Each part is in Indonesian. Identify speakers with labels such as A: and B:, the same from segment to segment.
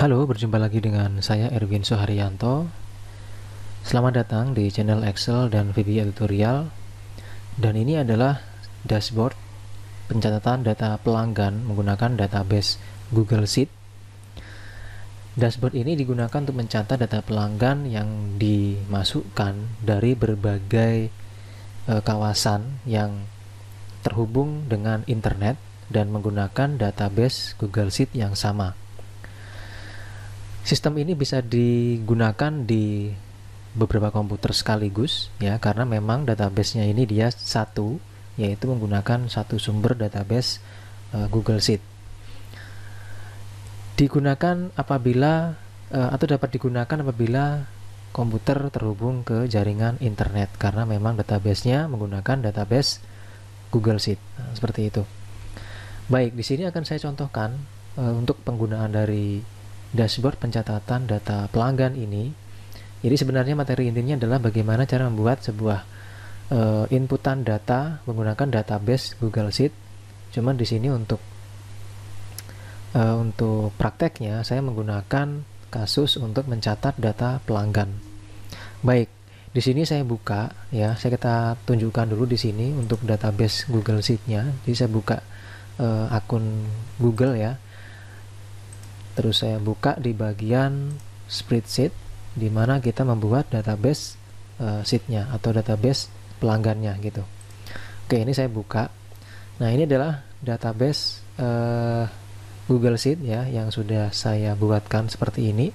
A: Halo, berjumpa lagi dengan saya Erwin Soharyanto. Selamat datang di channel Excel dan VBA Tutorial. Dan ini adalah dashboard pencatatan data pelanggan menggunakan database Google Sheet. Dashboard ini digunakan untuk mencatat data pelanggan yang dimasukkan dari berbagai kawasan yang terhubung dengan internet dan menggunakan database Google Sheet yang sama. Sistem ini bisa digunakan di beberapa komputer sekaligus ya, karena memang database-nya ini dia satu, yaitu menggunakan satu sumber database Google Sheet. Digunakan apabila atau dapat digunakan apabila komputer terhubung ke jaringan internet, karena memang database-nya menggunakan database Google Sheet. Nah, seperti itu. Baik, di sini akan saya contohkan untuk penggunaan dari dashboard pencatatan data pelanggan ini. Jadi sebenarnya materi intinya adalah bagaimana cara membuat sebuah inputan data menggunakan database Google Sheet. Cuman di sini untuk prakteknya saya menggunakan kasus untuk mencatat data pelanggan. Baik, di sini saya buka ya, kita tunjukkan dulu di sini untuk database Google Sheet-nya. Jadi saya buka akun Google ya. Terus saya buka di bagian spreadsheet, di mana kita membuat database sheet-nya atau database pelanggannya gitu. Oke, ini saya buka. Nah, ini adalah database Google Sheet ya yang sudah saya buatkan seperti ini.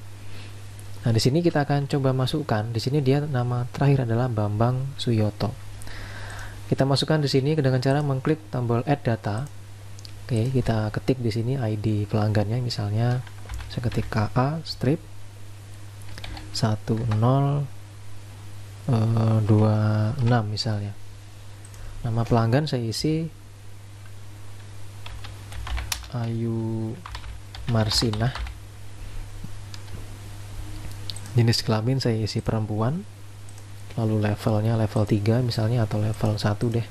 A: Nah, di sini kita akan coba masukkan. Di sini dia nama terakhir adalah Bambang Suyoto. Kita masukkan di sini dengan cara mengklik tombol Add Data. Oke, kita ketik di sini ID pelanggannya, misalnya saya ketik KA strip 1026 misalnya. Nama pelanggan saya isi Ayu Marsinah. Jenis kelamin saya isi perempuan. Lalu levelnya level 3 misalnya, atau level 1 deh.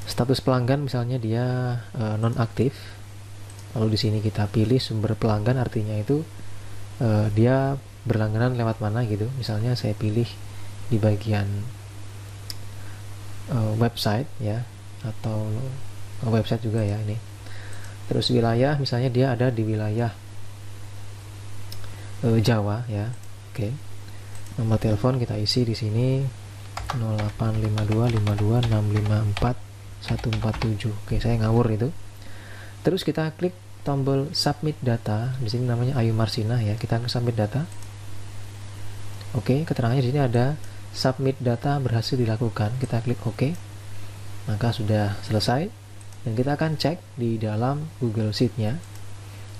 A: Status pelanggan misalnya dia non-aktif. Lalu di sini kita pilih sumber pelanggan, artinya itu dia berlangganan lewat mana gitu. Misalnya saya pilih di bagian website ya, atau website juga ya ini. Terus wilayah, misalnya dia ada di wilayah Jawa ya. Oke. Nomor telepon kita isi di sini 085252654147. Oke, saya ngawur itu. Terus kita klik tombol submit data. Di sini namanya Ayu Marsinah ya. Kita klik submit data. Oke, keterangannya di sini ada submit data berhasil dilakukan. Kita klik OK. Maka sudah selesai. Dan kita akan cek di dalam Google Sheet-nya.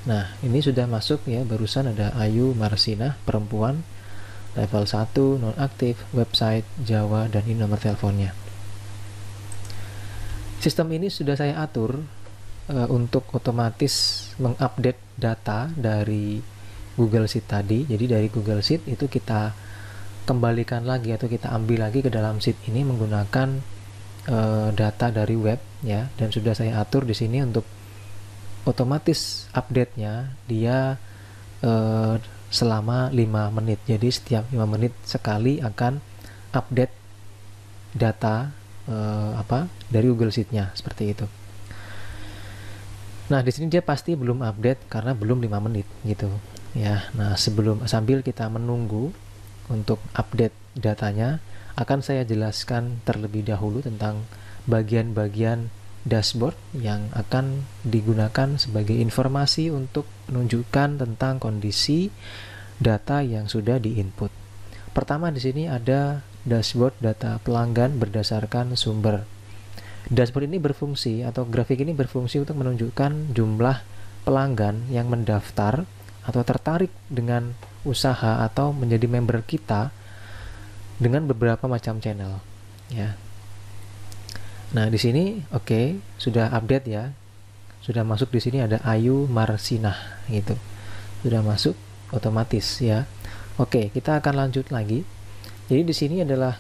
A: Nah, ini sudah masuk ya. Barusan ada Ayu Marsinah, perempuan, level 1, non-aktif, website, Jawa, dan ini nomor teleponnya. Sistem ini sudah saya atur untuk otomatis mengupdate data dari Google Sheet tadi. Jadi dari Google Sheet itu kita kembalikan lagi atau kita ambil lagi ke dalam sheet ini menggunakan data dari web ya. Dan sudah saya atur di sini untuk otomatis update-nya dia selama 5 menit. Jadi setiap 5 menit sekali akan update data dari Google Sheet-nya, seperti itu. Nah, di sini dia pasti belum update karena belum 5 menit gitu ya. Nah, sambil kita menunggu untuk update datanya, akan saya jelaskan terlebih dahulu tentang bagian-bagian dashboard yang akan digunakan sebagai informasi untuk menunjukkan tentang kondisi data yang sudah diinput. Pertama, di sini ada dashboard data pelanggan berdasarkan sumber. Dashboard ini berfungsi, atau grafik ini berfungsi untuk menunjukkan jumlah pelanggan yang mendaftar atau tertarik dengan usaha atau menjadi member kita dengan beberapa macam channel ya. Nah, di sini oke, sudah update ya. Sudah masuk di sini ada Ayu Marsinah gitu. Sudah masuk otomatis ya. Oke, kita akan lanjut lagi. Jadi di sini adalah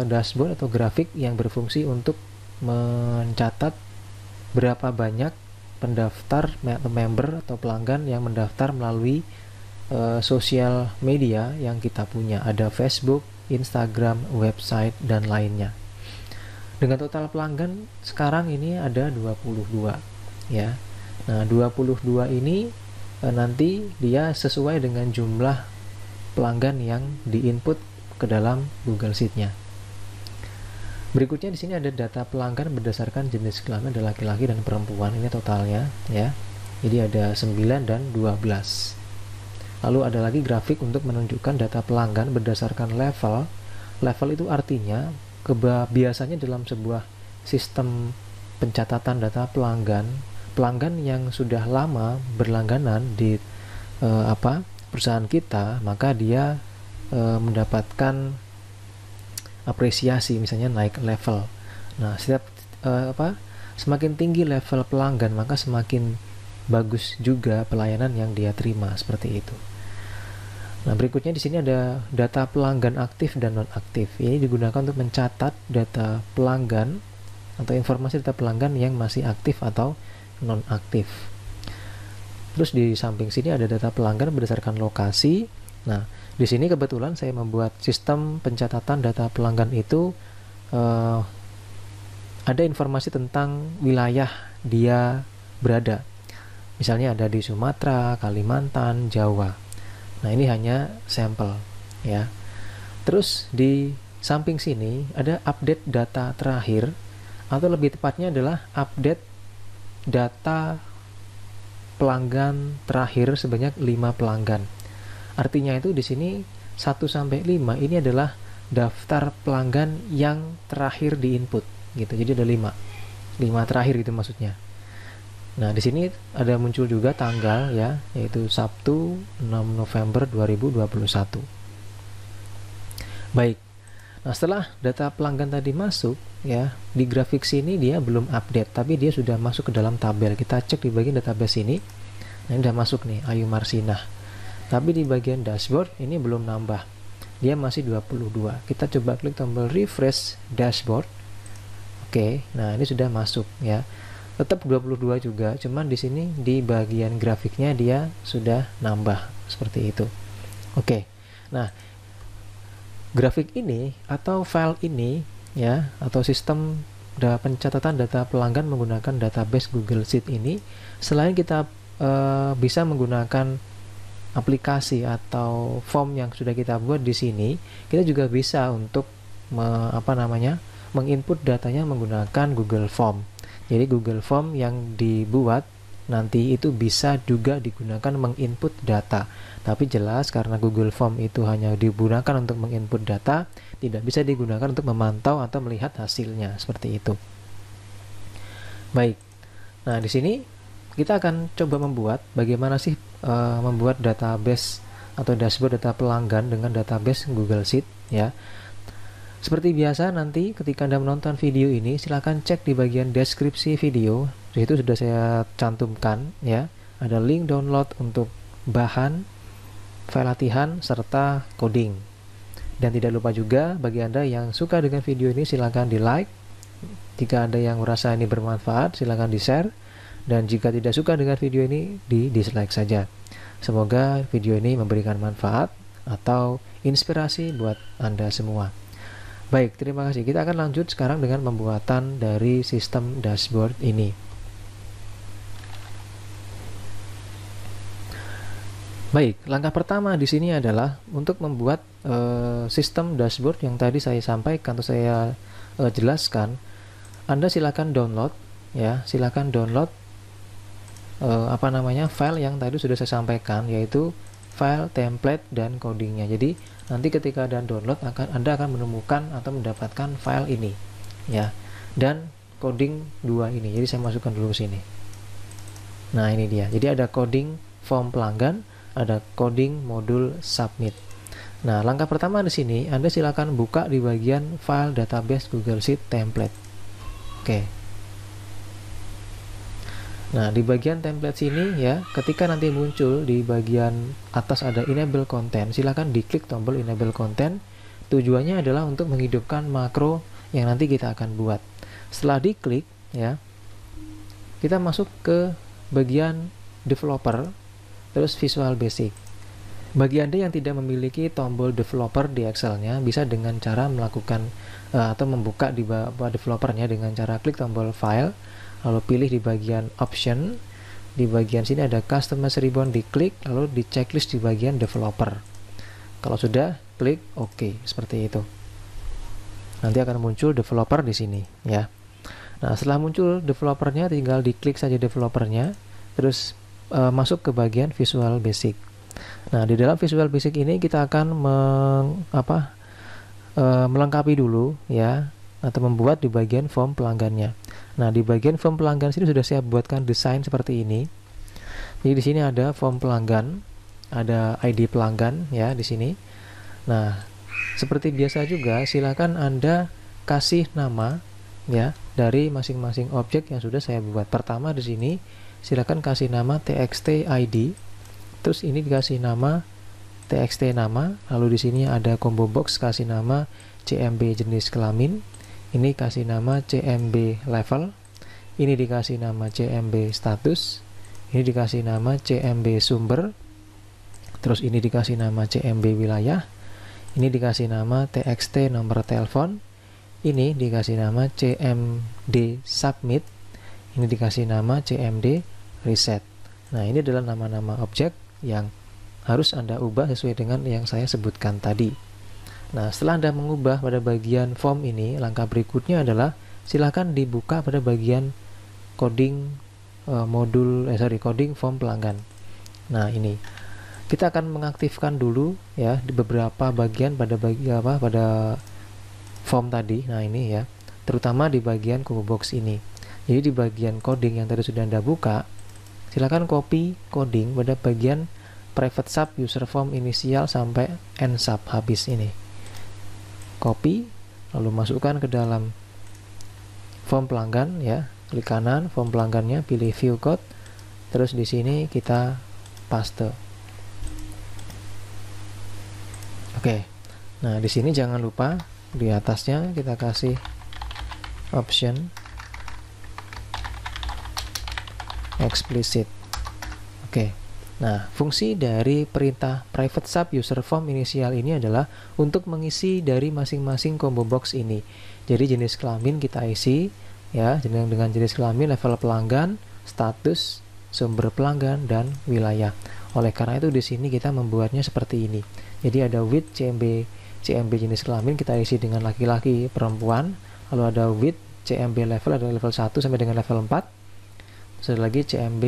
A: dashboard atau grafik yang berfungsi untuk mencatat berapa banyak pendaftar atau member atau pelanggan yang mendaftar melalui sosial media yang kita punya. Ada Facebook, Instagram, website, dan lainnya. Dengan total pelanggan sekarang ini ada 22 ya. Nah, 22 ini nanti dia sesuai dengan jumlah pelanggan yang diinput ke dalam Google Sheet-nya. Berikutnya di sini ada data pelanggan berdasarkan jenis kelamin, ada laki-laki dan perempuan. Ini totalnya ya. Jadi ada 9 dan 12. Lalu ada lagi grafik untuk menunjukkan data pelanggan berdasarkan level. Level itu artinya biasanya dalam sebuah sistem pencatatan data pelanggan yang sudah lama berlangganan di perusahaan kita, maka dia mendapatkan apresiasi, misalnya naik level. Nah, semakin tinggi level pelanggan, maka semakin bagus juga pelayanan yang dia terima, seperti itu. Nah, berikutnya di sini ada data pelanggan aktif dan non-aktif. Ini digunakan untuk mencatat data pelanggan atau informasi data pelanggan yang masih aktif atau non-aktif. Terus di samping sini ada data pelanggan berdasarkan lokasi. Nah, di sini kebetulan saya membuat sistem pencatatan data pelanggan itu ada informasi tentang wilayah dia berada. Misalnya ada di Sumatera, Kalimantan, Jawa. Nah, ini hanya sampel ya. Terus di samping sini ada update data terakhir, atau lebih tepatnya adalah update data pelanggan terakhir sebanyak 5 pelanggan. Artinya itu di sini 1 sampai 5 ini adalah daftar pelanggan yang terakhir di input gitu. Jadi ada 5 terakhir gitu maksudnya. Nah, di sini ada muncul juga tanggal ya, yaitu Sabtu 6 November 2021. Baik. Nah, setelah data pelanggan tadi masuk ya, di grafik sini dia belum update, tapi dia sudah masuk ke dalam tabel. Kita cek di bagian database ini. Nah, ini sudah masuk nih, Ayu Marsinah. Tapi di bagian dashboard ini belum nambah. Dia masih 22. Kita coba klik tombol refresh dashboard. Oke, nah ini sudah masuk ya. Tetap 22 juga, cuman di sini di bagian grafiknya dia sudah nambah seperti itu. Oke. Nah, grafik ini atau file ini ya, atau sistem pencatatan data pelanggan menggunakan database Google Sheet ini, selain kita bisa menggunakan aplikasi atau form yang sudah kita buat di sini, kita juga bisa untuk menginput datanya menggunakan Google Form. Jadi Google Form yang dibuat nanti itu bisa juga digunakan menginput data. Tapi jelas karena Google Form itu hanya digunakan untuk menginput data, tidak bisa digunakan untuk memantau atau melihat hasilnya, seperti itu. Baik. Nah, di sini kita akan coba membuat bagaimana sih membuat database atau dashboard data pelanggan dengan database Google Sheet ya. Seperti biasa, nanti ketika Anda menonton video ini, silakan cek di bagian deskripsi video. Di situ sudah saya cantumkan ya, ada link download untuk bahan, file latihan, serta coding. Dan tidak lupa juga bagi Anda yang suka dengan video ini, silakan di like. Jika Anda yang merasa ini bermanfaat, silakan di share. Dan jika tidak suka dengan video ini, di dislike saja. Semoga video ini memberikan manfaat atau inspirasi buat Anda semua. Baik, terima kasih. Kita akan lanjut sekarang dengan pembuatan dari sistem dashboard ini. Baik, langkah pertama di sini adalah untuk membuat sistem dashboard yang tadi saya sampaikan atau saya jelaskan. Anda silakan download ya, silakan download file yang tadi sudah saya sampaikan, yaitu file, template, dan codingnya. Jadi nanti ketika Anda download Anda akan menemukan atau mendapatkan file ini ya, dan coding 2 ini. Jadi saya masukkan dulu sini. Nah, ini dia. Jadi ada coding form pelanggan, ada coding modul submit. Nah, langkah pertama di sini Anda silakan buka di bagian file database Google Sheet template. Oke. Nah, di bagian template sini ya, ketika nanti muncul di bagian atas ada enable content, silakan diklik tombol enable content. Tujuannya adalah untuk menghidupkan makro yang nanti kita akan buat. Setelah diklik ya, kita masuk ke bagian developer, terus Visual Basic. Bagi Anda yang tidak memiliki tombol developer di Excel-nya, bisa dengan cara melakukan atau membuka di bawah developernya dengan cara klik tombol File, lalu pilih di bagian Option. Di bagian sini ada Customize Ribbon, diklik, lalu di checklist di bagian developer. Kalau sudah, klik OK, seperti itu. Nanti akan muncul developer di sini, ya. Nah, setelah muncul developernya, tinggal diklik saja developernya, terus masuk ke bagian Visual Basic. Nah, di dalam Visual Basic ini kita akan melengkapi dulu, ya, atau membuat di bagian form pelanggannya. Nah, di bagian form pelanggan sini sudah saya buatkan desain seperti ini. Jadi di sini ada form pelanggan, ada ID pelanggan, ya, di sini. Nah, seperti biasa juga, silakan Anda kasih nama, ya, dari masing-masing objek yang sudah saya buat. Pertama di sini silakan kasih nama txt ID, terus ini dikasih nama txt nama, lalu di sini ada combo box kasih nama CMB jenis kelamin, ini kasih nama CMB level, ini dikasih nama CMB status, ini dikasih nama CMB sumber, terus ini dikasih nama CMB wilayah, ini dikasih nama txt nomor telepon, ini dikasih nama CMD submit, ini dikasih nama CMD reset. Nah, ini adalah nama-nama objek yang harus Anda ubah sesuai dengan yang saya sebutkan tadi. Nah, setelah Anda mengubah pada bagian form ini, langkah berikutnya adalah silakan dibuka pada bagian coding coding form pelanggan. Nah, ini kita akan mengaktifkan dulu, ya, di beberapa bagian pada form tadi. Nah, ini, ya, terutama di bagian combo box ini. Jadi di bagian coding yang tadi sudah Anda buka, silakan copy coding pada bagian private sub user form inisial sampai end sub habis ini. Copy, lalu masukkan ke dalam form pelanggan, ya. Klik kanan form pelanggannya, pilih view code, terus di sini kita paste. Oke. Nah, di sini jangan lupa di atasnya kita kasih option explicit. Oke. Nah, fungsi dari perintah private sub user form inisial ini adalah untuk mengisi dari masing-masing combo box ini. Jadi jenis kelamin kita isi, ya, dengan jenis kelamin, level pelanggan, status, sumber pelanggan, dan wilayah. Oleh karena itu di sini kita membuatnya seperti ini. Jadi ada width CMB jenis kelamin kita isi dengan laki-laki, perempuan, lalu ada width CMB level ada level 1 sampai dengan level 4. Terus ada lagi CMB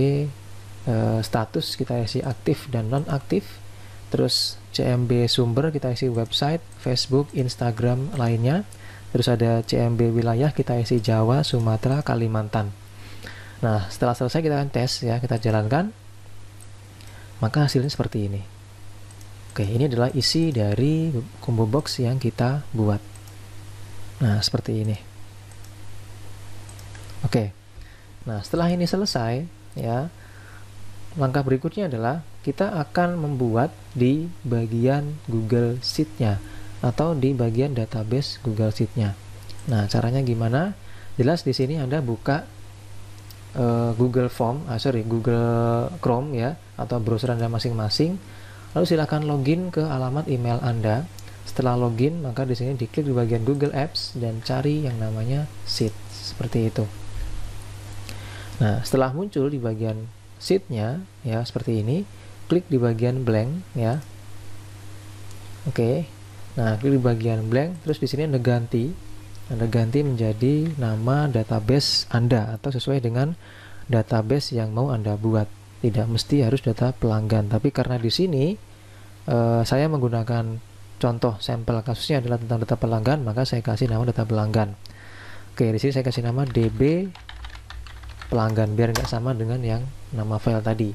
A: status kita isi aktif dan non-aktif, terus CMB sumber kita isi website, Facebook, Instagram lainnya, terus ada CMB wilayah kita isi Jawa, Sumatera, Kalimantan. Nah, setelah selesai kita akan tes, ya, kita jalankan, maka hasilnya seperti ini. Oke, ini adalah isi dari combo box yang kita buat. Nah, seperti ini. Oke, nah setelah ini selesai, ya, langkah berikutnya adalah kita akan membuat di bagian Google Sheet-nya atau di bagian database Google Sheet-nya. Nah, caranya gimana? Jelas di sini Anda buka Google Chrome, ya, atau browser Anda masing-masing. Lalu silakan login ke alamat email Anda. Setelah login, maka di sini diklik di bagian Google Apps dan cari yang namanya Sheet, seperti itu. Nah, setelah muncul di bagian sheet-nya, ya, seperti ini, klik di bagian blank, ya. Oke. Nah, klik di bagian blank, terus di sini Anda ganti menjadi nama database Anda atau sesuai dengan database yang mau Anda buat. Tidak mesti harus data pelanggan, tapi karena di sini saya menggunakan contoh sampel kasusnya adalah tentang data pelanggan, maka saya kasih nama data pelanggan. Oke, di sini saya kasih nama DB pelanggan biar nggak sama dengan yang nama file tadi.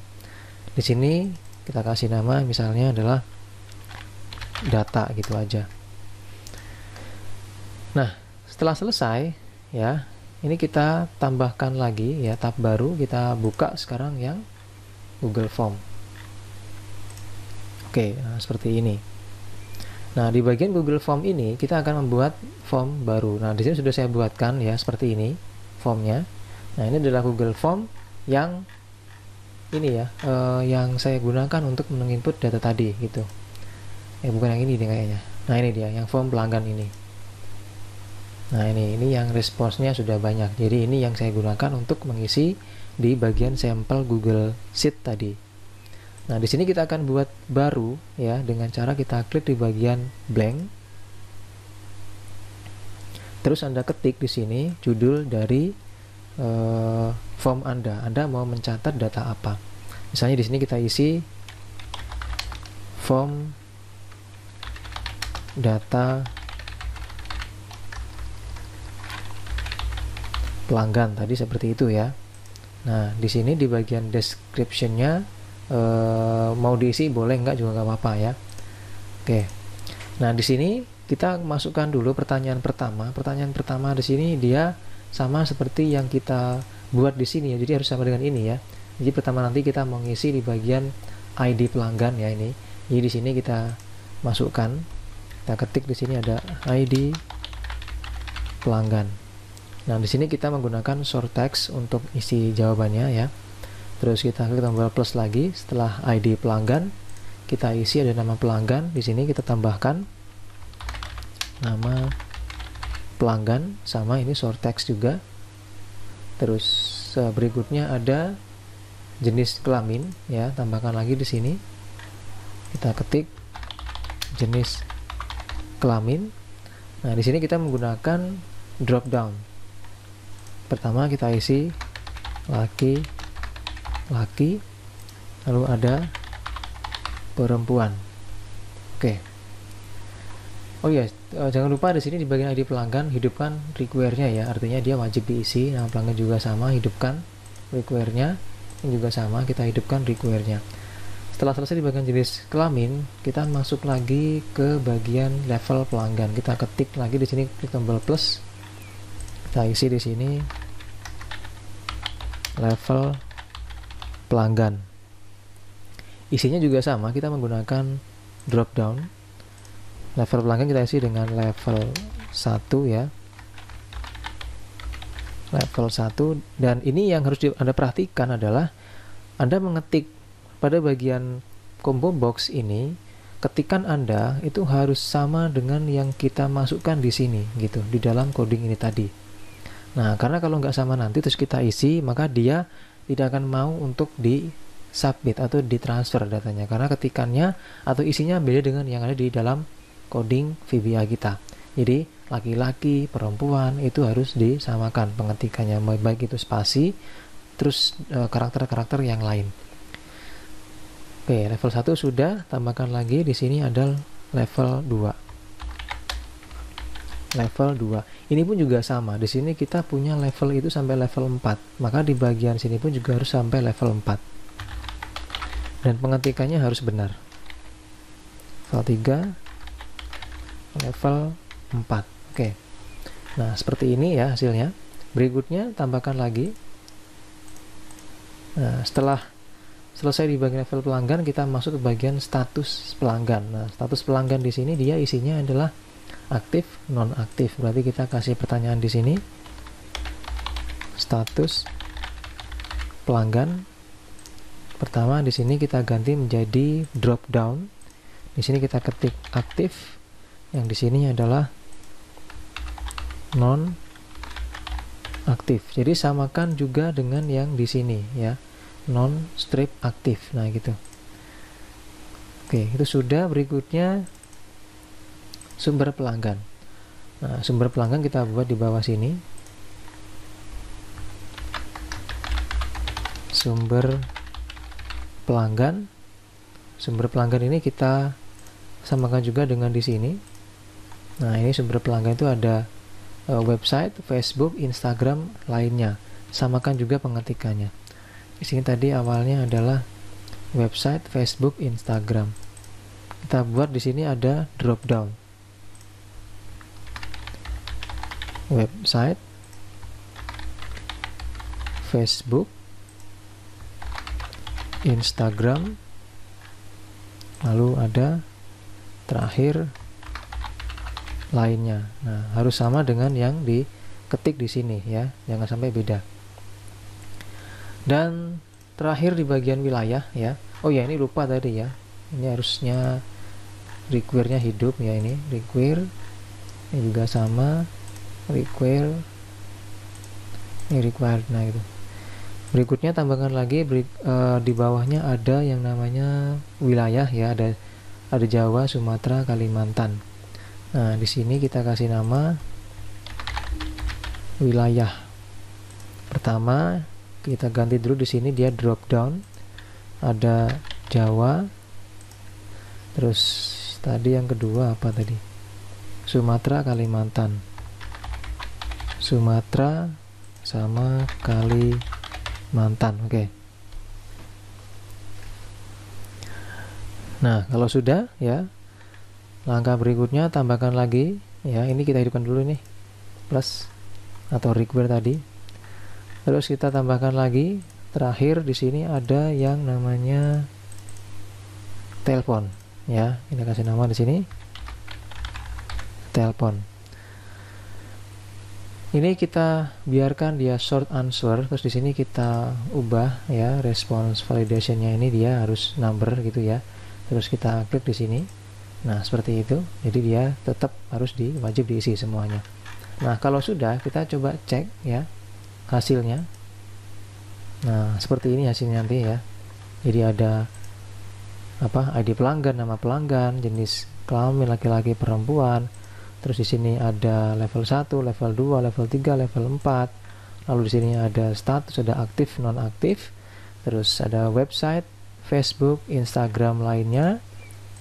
A: Di sini kita kasih nama misalnya adalah data gitu aja. Nah, setelah selesai, ya, ini kita tambahkan lagi, ya, tab baru, kita buka sekarang yang Google Form. Oke, nah, seperti ini. Nah, di bagian Google Form ini kita akan membuat form baru. Nah, di sini sudah saya buatkan, ya, seperti ini formnya. Nah, ini adalah Google Form yang ini ya, yang saya gunakan untuk menginput data tadi gitu. Bukan yang ini deh kayaknya. Nah ini dia, yang form pelanggan ini. Nah ini yang responsnya sudah banyak. Jadi ini yang saya gunakan untuk mengisi di bagian sampel Google Sheet tadi. Nah di sini kita akan buat baru ya dengan cara kita klik di bagian blank. Terus Anda ketik di sini judul dari form Anda. Anda mau mencatat data apa? Misalnya di sini kita isi form data pelanggan tadi seperti itu ya. Nah, di sini di bagian description-nya mau diisi boleh enggak juga nggak apa-apa ya. Oke. Nah, di sini kita masukkan dulu pertanyaan pertama. Pertanyaan pertama di sini dia sama seperti yang kita buat di sini ya. Jadi harus sama dengan ini ya. Jadi pertama nanti kita mau ngisi di bagian ID pelanggan ya ini. Jadi di sini kita masukkan, kita ketik di sini ada ID pelanggan. Nah, di sini kita menggunakan short text untuk isi jawabannya ya. Terus kita klik tombol plus lagi setelah ID pelanggan, kita isi ada nama pelanggan. Di sini kita tambahkan nama pelanggan sama ini short text juga. Terus berikutnya ada jenis kelamin ya, tambahkan lagi di sini. Kita ketik jenis kelamin. Nah, di sini kita menggunakan drop down. Pertama kita isi laki, lalu ada perempuan. Oke. Oh ya, jangan lupa di sini di bagian ID pelanggan hidupkan require-nya ya. Artinya dia wajib diisi. Nama pelanggan juga sama, hidupkan require-nya. Ini juga sama, kita hidupkan require-nya. Setelah selesai di bagian jenis kelamin, kita masuk lagi ke bagian level pelanggan. Kita ketik lagi di sini, klik tombol plus. Kita isi di sini level pelanggan. Isinya juga sama, kita menggunakan drop down. Level pelanggan kita isi dengan level 1 ya. Level 1, dan ini yang harus Anda perhatikan adalah Anda mengetik pada bagian combo box ini, ketikan Anda itu harus sama dengan yang kita masukkan di sini gitu, di dalam coding ini tadi. Nah, karena kalau nggak sama nanti terus kita isi, maka dia tidak akan mau untuk di submit atau ditransfer datanya, karena ketikannya atau isinya beda dengan yang ada di dalam coding VBA kita. Jadi laki-laki, perempuan itu harus disamakan pengetikannya, baik itu spasi terus karakter-karakter yang lain. Oke, level 1 sudah, tambahkan lagi di sini ada level 2. Level 2. Ini pun juga sama. Di sini kita punya level itu sampai level 4. Maka di bagian sini pun juga harus sampai level 4. Dan pengetikannya harus benar. Level 3, level 4. Oke. Nah, seperti ini ya hasilnya. Berikutnya tambahkan lagi. Nah, setelah selesai di bagian level pelanggan, kita masuk ke bagian status pelanggan. Nah, status pelanggan di sini dia isinya adalah aktif, non aktif. Berarti kita kasih pertanyaan di sini. Status pelanggan. Pertama di sini kita ganti menjadi drop down. Di sini kita ketik aktif. Yang di sini adalah non aktif. Jadi samakan juga dengan yang di sini ya. Non strip aktif. Nah, gitu. Oke, itu sudah. Berikutnya sumber pelanggan. Nah, sumber pelanggan kita buat di bawah sini. Sumber pelanggan. Sumber pelanggan ini kita samakan juga dengan di sini. Nah, ini sumber pelanggan itu ada website, Facebook, Instagram, lainnya. Samakan juga pengetikannya. Di sini tadi awalnya adalah website, Facebook, Instagram. Kita buat di sini ada drop down. Website, Facebook, Instagram, lalu ada terakhir lainnya. Nah, harus sama dengan yang diketik di sini ya, jangan sampai beda. Dan terakhir di bagian wilayah ya. Oh ya, ini lupa tadi ya, ini harusnya require-nya hidup ya, ini require, ini juga sama require, ini required. Nah itu berikutnya tambahkan lagi di bawahnya ada yang namanya wilayah ya, ada Jawa, Sumatera, Kalimantan. Nah di sini kita kasih nama wilayah pertama, kita ganti dulu. Di sini dia drop down, ada Jawa, terus tadi yang kedua apa tadi, Sumatera, Kalimantan, Sumatera sama Kalimantan. Oke. Nah kalau sudah ya, langkah berikutnya tambahkan lagi ya, ini kita hidupkan dulu nih plus atau require tadi, terus kita tambahkan lagi. Terakhir di sini ada yang namanya telepon ya, kita kasih nama di sini telepon. Ini kita biarkan dia short answer, terus di sini kita ubah ya, response validationnya ini dia harus number gitu ya, terus kita klik di sini. Nah seperti itu, jadi dia tetap harus wajib diisi semuanya. Nah kalau sudah, kita coba cek ya hasilnya. Nah seperti ini hasilnya nanti ya, jadi ada apa, ID pelanggan, nama pelanggan, jenis kelamin laki-laki perempuan, terus di sini ada level 1, level 2, level 3, level 4, lalu di sini ada status, ada aktif, non aktif, terus ada website, Facebook, Instagram lainnya,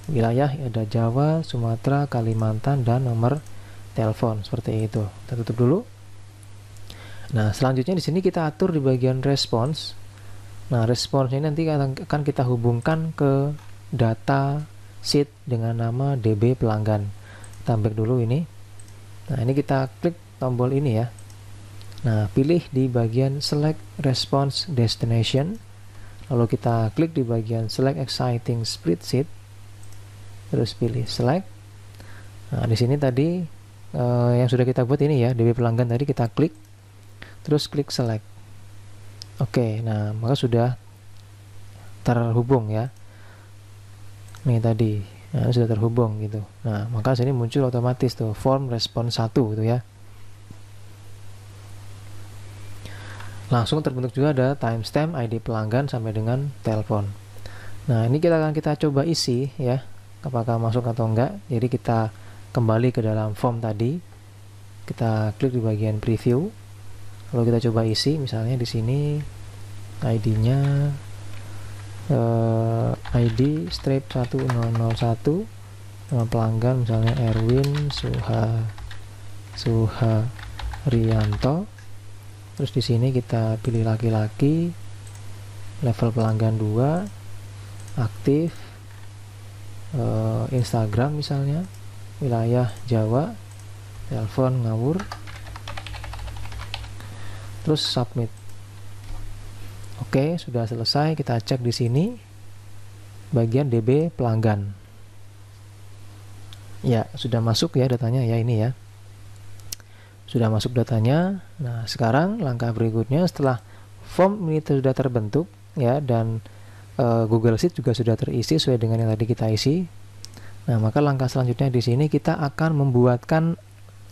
A: wilayah ada Jawa, Sumatera, Kalimantan, dan nomor telepon. Seperti itu. Kita tutup dulu. Nah selanjutnya di sini kita atur di bagian response. Nah respons ini nanti akan kita hubungkan ke data sheet dengan nama DB pelanggan. Kita back dulu ini. Nah ini kita klik tombol ini ya. Nah pilih di bagian select response destination, lalu kita klik di bagian select exciting spreadsheet, terus pilih select. Nah di sini tadi yang sudah kita buat ini ya, DB pelanggan tadi kita klik, terus klik select. Oke, nah maka sudah terhubung ya. Nih tadi sudah terhubung gitu. Nah maka sini muncul otomatis tuh form respon 1 gitu ya. Langsung terbentuk juga ada timestamp, ID pelanggan sampai dengan telepon. Nah ini akan kita coba isi ya, apakah masuk atau enggak. Jadi kita kembali ke dalam form tadi, kita klik di bagian preview, lalu kita coba isi. Misalnya di sini ID-nya ID strip 1001, nama pelanggan misalnya Erwin Suharianto. Terus di sini kita pilih laki-laki, level pelanggan 2, aktif, Instagram misalnya, wilayah Jawa, telepon ngawur, terus submit. Oke, sudah selesai. Kita cek di sini bagian DB pelanggan. Ya, sudah masuk ya datanya ya, ini ya. Sudah masuk datanya. Nah, sekarang langkah berikutnya setelah form ini sudah terbentuk ya, dan Google Sheet juga sudah terisi sesuai dengan yang tadi kita isi. Nah, maka langkah selanjutnya di sini kita akan membuatkan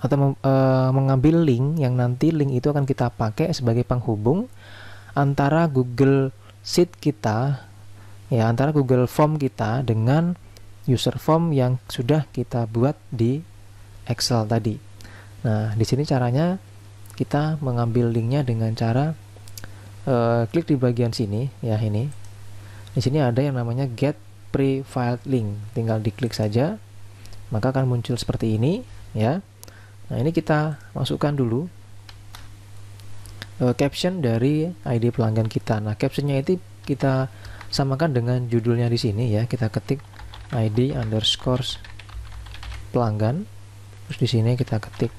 A: atau mengambil link, yang nanti link itu akan kita pakai sebagai penghubung antara Google Sheet kita ya, antara Google Form kita dengan user form yang sudah kita buat di Excel tadi. Nah, di sini caranya kita mengambil linknya dengan cara klik di bagian sini ya, ini. Di sini ada yang namanya Get Pre-Filed Link. Tinggal diklik saja, maka akan muncul seperti ini ya. Nah, ini kita masukkan dulu caption dari ID pelanggan kita. Nah, captionnya itu kita samakan dengan judulnya di sini ya. Kita ketik ID underscore pelanggan. Terus di sini kita ketik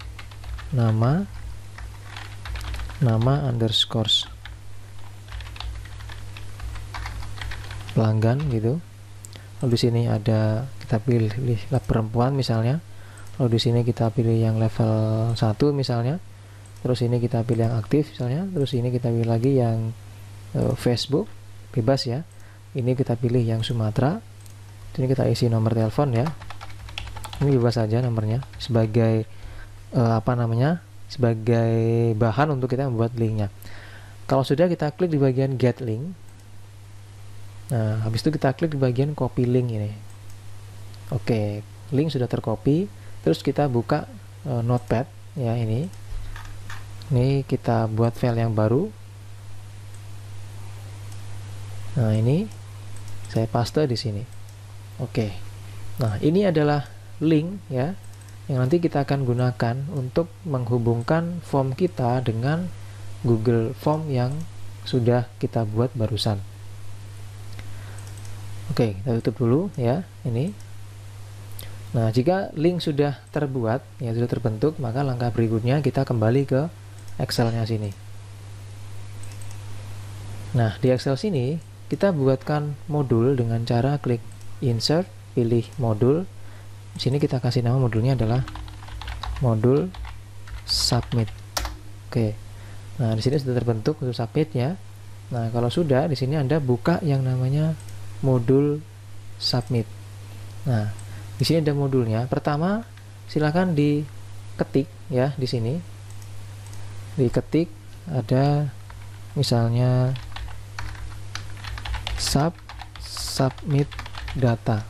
A: nama underscore pelanggan gitu. Lalu di sini ada, kita pilih perempuan misalnya. Lalu di sini kita pilih yang level 1 misalnya. Terus ini kita pilih yang aktif misalnya. Terus ini kita pilih lagi yang Facebook. bebas ya. Ini kita pilih yang Sumatera, ini kita isi nomor telepon ya, ini bebas saja nomornya sebagai sebagai bahan untuk kita membuat linknya. Kalau sudah, kita klik di bagian get link. Nah, habis itu kita klik di bagian copy link ini. Oke, link sudah tercopy. Terus kita buka notepad ya, ini kita buat file yang baru. Nah, ini saya paste di sini. Oke. Nah, ini adalah link ya yang nanti kita akan gunakan untuk menghubungkan form kita dengan Google Form yang sudah kita buat barusan. Oke, kita tutup dulu ya ini. Nah, jika link sudah terbuat ya, sudah terbentuk, maka langkah berikutnya kita kembali ke Excel-nya sini. Nah, di Excel sini kita buatkan modul dengan cara klik insert, pilih modul. Di sini kita kasih nama modulnya adalah modul submit. Oke. Nah, di sini sudah terbentuk untuk submit ya. Nah, kalau sudah, di sini Anda buka yang namanya modul submit. Nah, di sini ada modulnya. Pertama, silakan diketik ya di sini. Diketik ada misalnya submit data.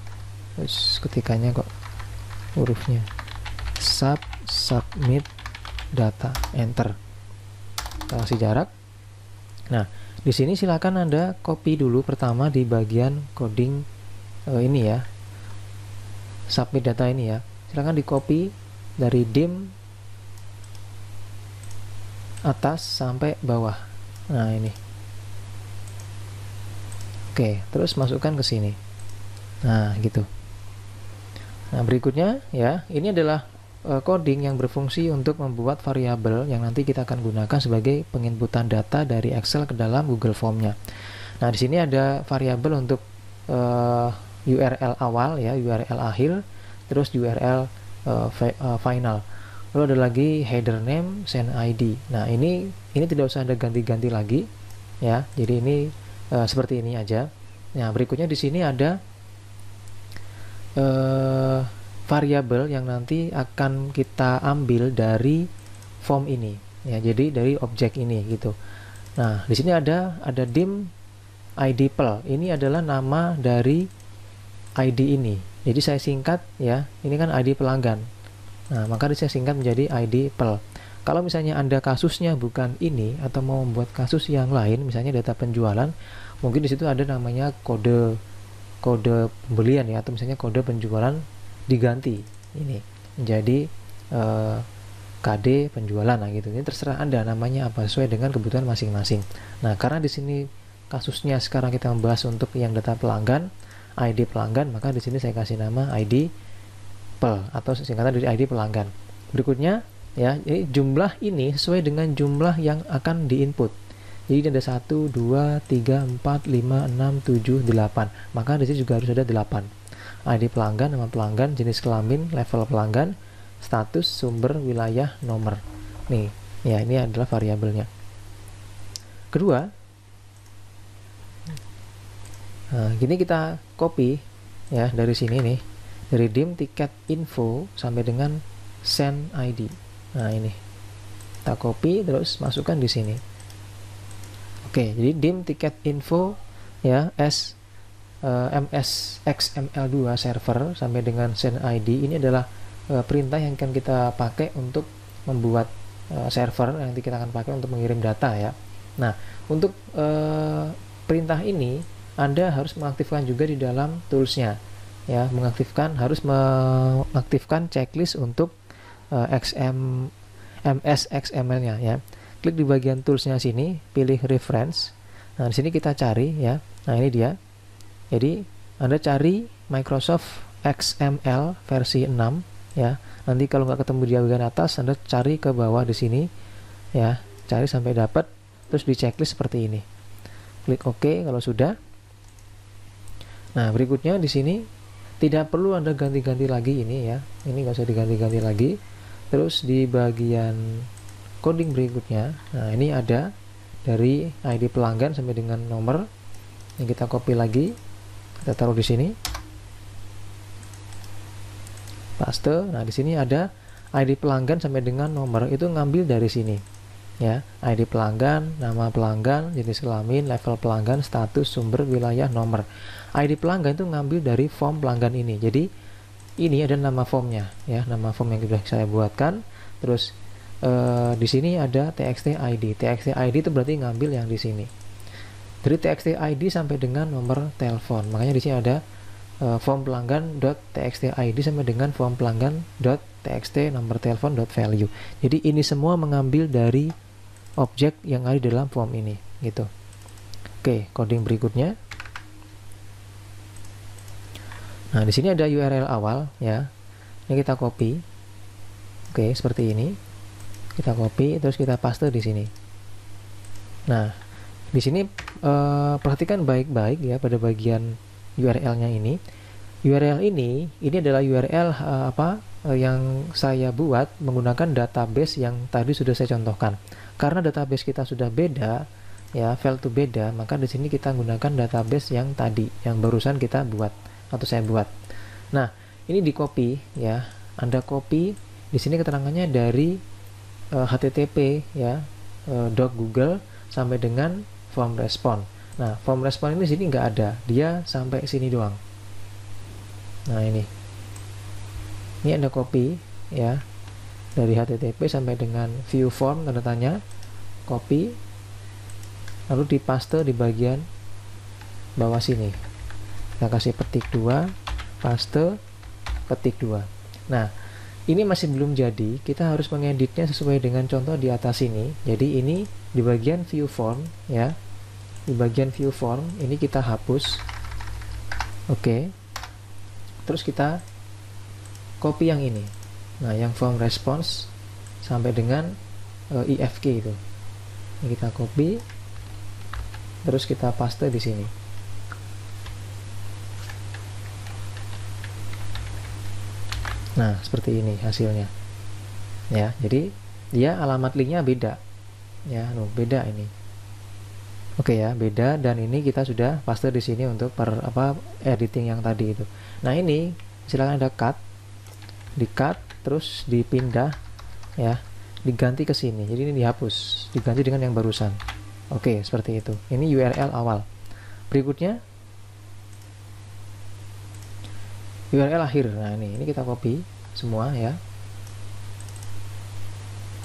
A: Terus ketikannya kok hurufnya submit data, enter. Kita kasih jarak. Nah, di sini silakan Anda copy dulu pertama di bagian coding ini ya, submit data ini ya. Silakan di copy dari dim atas sampai bawah. Nah, ini. Oke, terus masukkan ke sini. Nah, gitu. Nah, berikutnya ya, ini adalah coding yang berfungsi untuk membuat variabel yang nanti kita akan gunakan sebagai penginputan data dari Excel ke dalam Google Form-nya. Nah, di sini ada variabel untuk URL awal ya, URL akhir, terus URL final. Lalu ada lagi header name, send ID. Nah, ini tidak usah ada ganti-ganti lagi ya. Jadi ini seperti ini aja. Nah, berikutnya di sini ada variabel yang nanti akan kita ambil dari form ini ya, jadi dari objek ini gitu. Nah, di sini ada dim ID pel. Ini adalah nama dari ID ini. Jadi saya singkat ya, ini kan ID pelanggan. Nah, maka saya singkat menjadi ID pel. Kalau misalnya Anda kasusnya bukan ini atau mau membuat kasus yang lain, misalnya data penjualan, mungkin di situ ada namanya kode pembelian ya, atau misalnya kode penjualan diganti ini menjadi KD penjualan. Nah, gitu. Ini terserah Anda namanya apa, sesuai dengan kebutuhan masing-masing. Nah, karena di sini kasusnya sekarang kita membahas untuk yang data pelanggan, ID pelanggan, maka di sini saya kasih nama ID pel atau singkatan dari ID pelanggan. Berikutnya ya, jadi jumlah ini sesuai dengan jumlah yang akan diinput. Jadi ada 1, 2, 3, 4, 5, 6, 7, 8. Maka di sini juga harus ada 8. ID pelanggan, nama pelanggan, jenis kelamin, level pelanggan, status, sumber, wilayah, nomor. Nih, ya ini adalah variabelnya. Kedua, nah, gini kita copy ya dari sini nih, dari dim tiket info sampai dengan send ID. Nah, ini kita copy terus masukkan di sini. Oke, jadi dim tiket info ya MS XML2 server sampai dengan send ID. Ini adalah perintah yang akan kita pakai untuk membuat server yang nanti kita akan pakai untuk mengirim data ya. Nah, untuk perintah ini Anda harus mengaktifkan juga di dalam toolsnya ya, harus mengaktifkan checklist untuk MS XML-nya ya. Klik di bagian toolsnya sini, pilih reference. Nah, di sini kita cari ya. Nah, ini dia. Jadi Anda cari Microsoft XML versi 6 ya. Nanti kalau nggak ketemu di bagian atas, Anda cari ke bawah di sini ya. Cari sampai dapat, terus di checklist seperti ini. Klik OK kalau sudah. Nah, berikutnya di sini tidak perlu Anda ganti-ganti lagi ini ya. Ini nggak usah diganti-ganti lagi. Terus di bagian coding berikutnya, nah ini ada dari ID pelanggan sampai dengan nomor. Ini kita copy lagi, kita taruh di sini, paste. Nah, di sini ada ID pelanggan sampai dengan nomor, itu ngambil dari sini ya. ID pelanggan, nama pelanggan, jenis kelamin, level pelanggan, status, sumber, wilayah, nomor. ID pelanggan itu ngambil dari form pelanggan ini. Jadi ini ada nama formnya ya, nama form yang sudah saya buatkan. Terus di sini ada txt ID. Txt ID itu berarti ngambil yang di sini. Dari txt ID sampai dengan nomor telepon. Makanya di sini ada form pelanggan.txt ID sampai dengan form pelanggan.txt nomor telepon.value. Jadi ini semua mengambil dari objek yang ada di dalam form ini gitu. Oke, coding berikutnya. Nah, di sini ada URL awal ya. Ini kita copy. Oke, seperti ini. Kita copy terus kita paste di sini. Nah, di sini perhatikan baik-baik ya pada bagian URL-nya ini. URL ini adalah URL yang saya buat menggunakan database yang tadi sudah saya contohkan. Karena database kita sudah beda ya, file itu beda, maka di sini kita gunakan database yang tadi, yang barusan kita buat atau saya buat. Nah, ini di copy ya. Anda copy di sini keterangannya dari HTTP ya, .google sampai dengan form respon. Nah, form respon ini sini nggak ada, dia sampai sini doang. Nah, ini Anda copy ya, dari HTTP sampai dengan view form tanda tanya, copy, lalu dipaste di bagian bawah sini. Kita kasih petik 2, paste, petik 2. Nah, ini masih belum jadi, kita harus mengeditnya sesuai dengan contoh di atas ini. Jadi ini di bagian view form ya, di bagian view form ini kita hapus. Oke. Terus kita copy yang ini. Nah, yang form response sampai dengan IFK itu. Ini kita copy. Terus kita paste di sini. Nah, seperti ini hasilnya. Ya, jadi dia alamat linknya beda. Ya, beda ini. Oke ya, beda, dan ini kita sudah paste di sini untuk editing yang tadi itu. Nah, ini silakan Anda cut. Di-cut terus dipindah ya, diganti ke sini. Jadi ini dihapus, diganti dengan yang barusan. Oke, seperti itu. Ini URL awal. Berikutnya URL akhir. Nah, ini kita copy semua ya.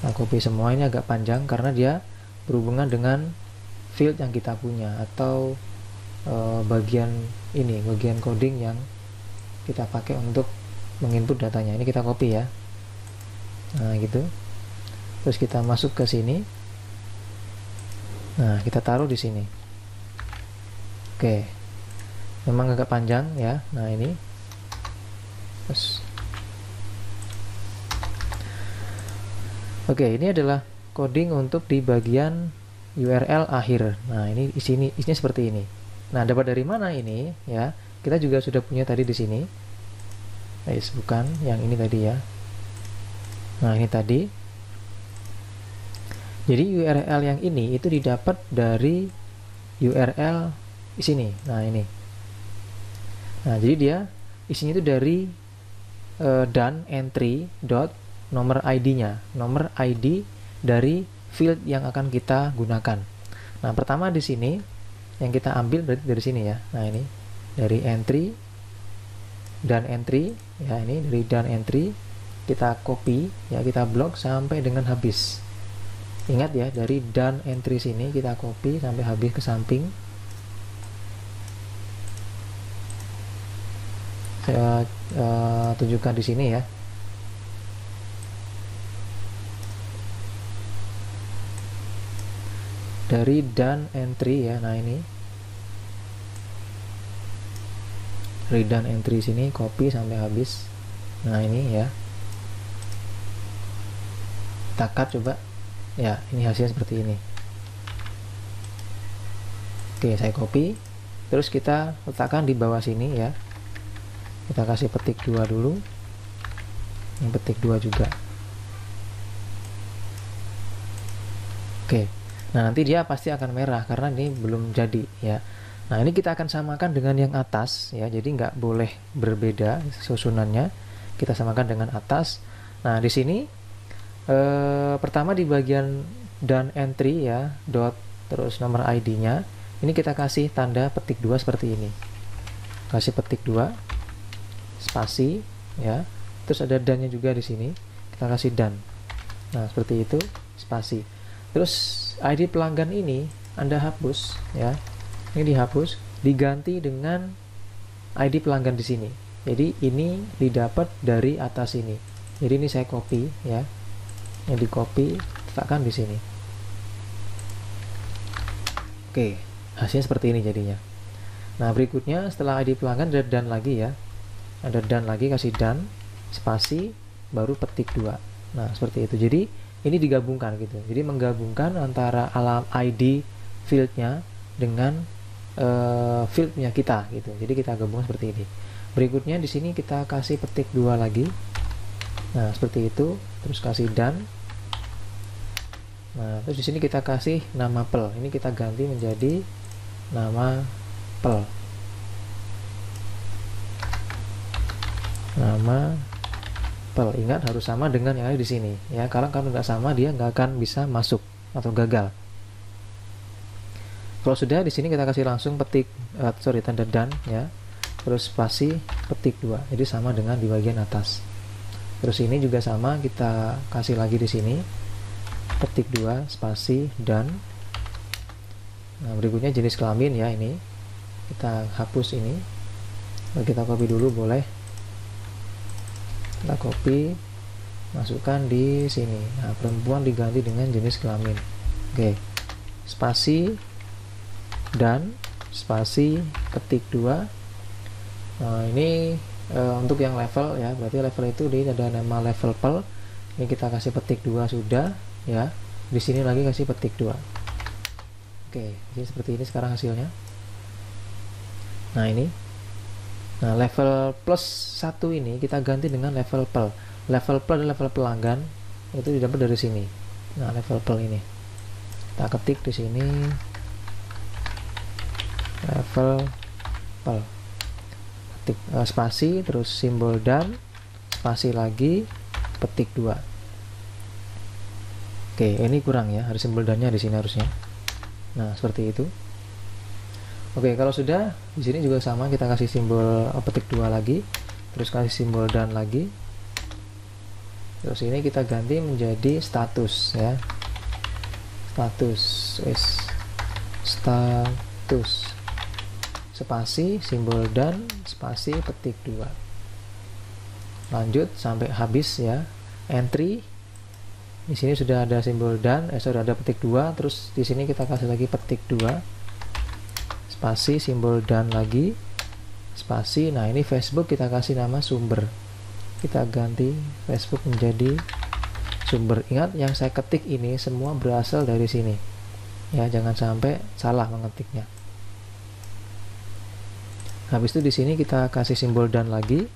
A: Nah, copy semua, ini agak panjang karena dia berhubungan dengan field yang kita punya atau bagian coding yang kita pakai untuk menginput datanya. Ini kita copy ya. Nah, gitu. Terus kita masuk ke sini. Nah, kita taruh di sini. Oke. Memang agak panjang ya. Nah, ini. Terus. Oke, ini adalah coding untuk di bagian URL akhir. Nah, ini isinya seperti ini. Nah, dapat dari mana ini ya? Kita juga sudah punya tadi di sini. Bukan yang ini tadi ya. Nah, ini tadi. Jadi URL yang ini itu didapat dari URL di sini. Nah, ini. Nah, jadi dia isinya itu dari done entry dot nomor ID-nya, nomor ID dari field yang akan kita gunakan. Nah, pertama di sini yang kita ambil berarti dari sini ya. Nah, ini dari entry dan entry ya, ini dari done entry kita copy ya, kita blok sampai dengan habis. Ingat ya, dari done entry sini kita copy sampai habis ke samping. Saya tunjukkan di sini ya. Dari done entry ya, nah ini dari done entry sini copy sampai habis. Nah, ini ya, kita cut coba ya, ini hasilnya seperti ini. Oke, saya copy, terus kita letakkan di bawah sini ya. Kita kasih petik 2 dulu, yang petik 2 juga. Oke. Nah, nanti dia pasti akan merah karena ini belum jadi ya. Nah, ini kita akan samakan dengan yang atas ya, jadi nggak boleh berbeda susunannya. Kita samakan dengan atas. Nah, di sini pertama di bagian done entry ya, dot terus nomor ID-nya. Ini kita kasih tanda petik 2 seperti ini. Kasih petik 2 spasi ya. Terus ada done-nya juga di sini. Kita kasih done. Nah, seperti itu, spasi. Terus ID pelanggan ini Anda hapus ya. Ini dihapus, diganti dengan ID pelanggan di sini. Jadi ini didapat dari atas ini. Jadi ini saya copy ya. Yang di copy, letakkan di sini. Oke, hasilnya seperti ini jadinya. Nah, berikutnya setelah ID pelanggan ada done lagi ya. Ada done lagi, kasih done, spasi, baru petik 2. Nah, seperti itu. Jadi ini digabungkan gitu. Jadi menggabungkan antara alam ID fieldnya dengan fieldnya kita gitu. Jadi kita gabungkan seperti ini. Berikutnya di sini kita kasih petik 2 lagi. Nah, seperti itu. Terus kasih done. Nah, terus di sini kita kasih nama pel. Ini kita ganti menjadi nama pel. Nama pel. Ingat harus sama dengan yang ada di sini ya. Kalau nggak sama dia nggak akan bisa masuk atau gagal. Kalau sudah, di sini kita kasih langsung petik tanda done ya. Terus spasi petik 2. Jadi sama dengan di bagian atas. Terus ini juga sama, kita kasih lagi di sini petik 2 spasi done. Nah, berikutnya jenis kelamin ya, ini kita hapus ini. Nah, kita copy dulu boleh. Kita copy, masukkan di sini. Nah, perempuan diganti dengan jenis kelamin. Oke. Spasi dan spasi petik 2. Nah, ini untuk yang level ya, berarti level itu di ada nama level pel. Ini kita kasih petik 2 sudah ya. Di sini lagi kasih petik 2. Oke, jadi seperti ini sekarang hasilnya. Nah, ini. Nah, level plus 1 ini kita ganti dengan level pel. Level pel dan level pelanggan itu didapat dari sini. Nah, level pel ini. Kita ketik di sini level pel, ketik spasi, terus simbol dan spasi lagi, petik 2. Oke, ini kurang ya, harus simbol dan-nya di sini harusnya. Nah, seperti itu. Oke, kalau sudah, di sini juga sama, kita kasih simbol petik 2 lagi, terus kasih simbol dan lagi. Terus ini kita ganti menjadi status ya. Status spasi simbol dan spasi petik 2. Lanjut sampai habis ya. Entry. Di sini sudah ada simbol dan sudah ada petik 2, terus di sini kita kasih lagi petik 2. Spasi simbol dan lagi spasi. Nah, ini Facebook kita kasih nama sumber. Kita ganti Facebook menjadi sumber. Ingat yang saya ketik ini semua berasal dari sini. Ya, jangan sampai salah mengetiknya. Habis itu di sini kita kasih simbol dan lagi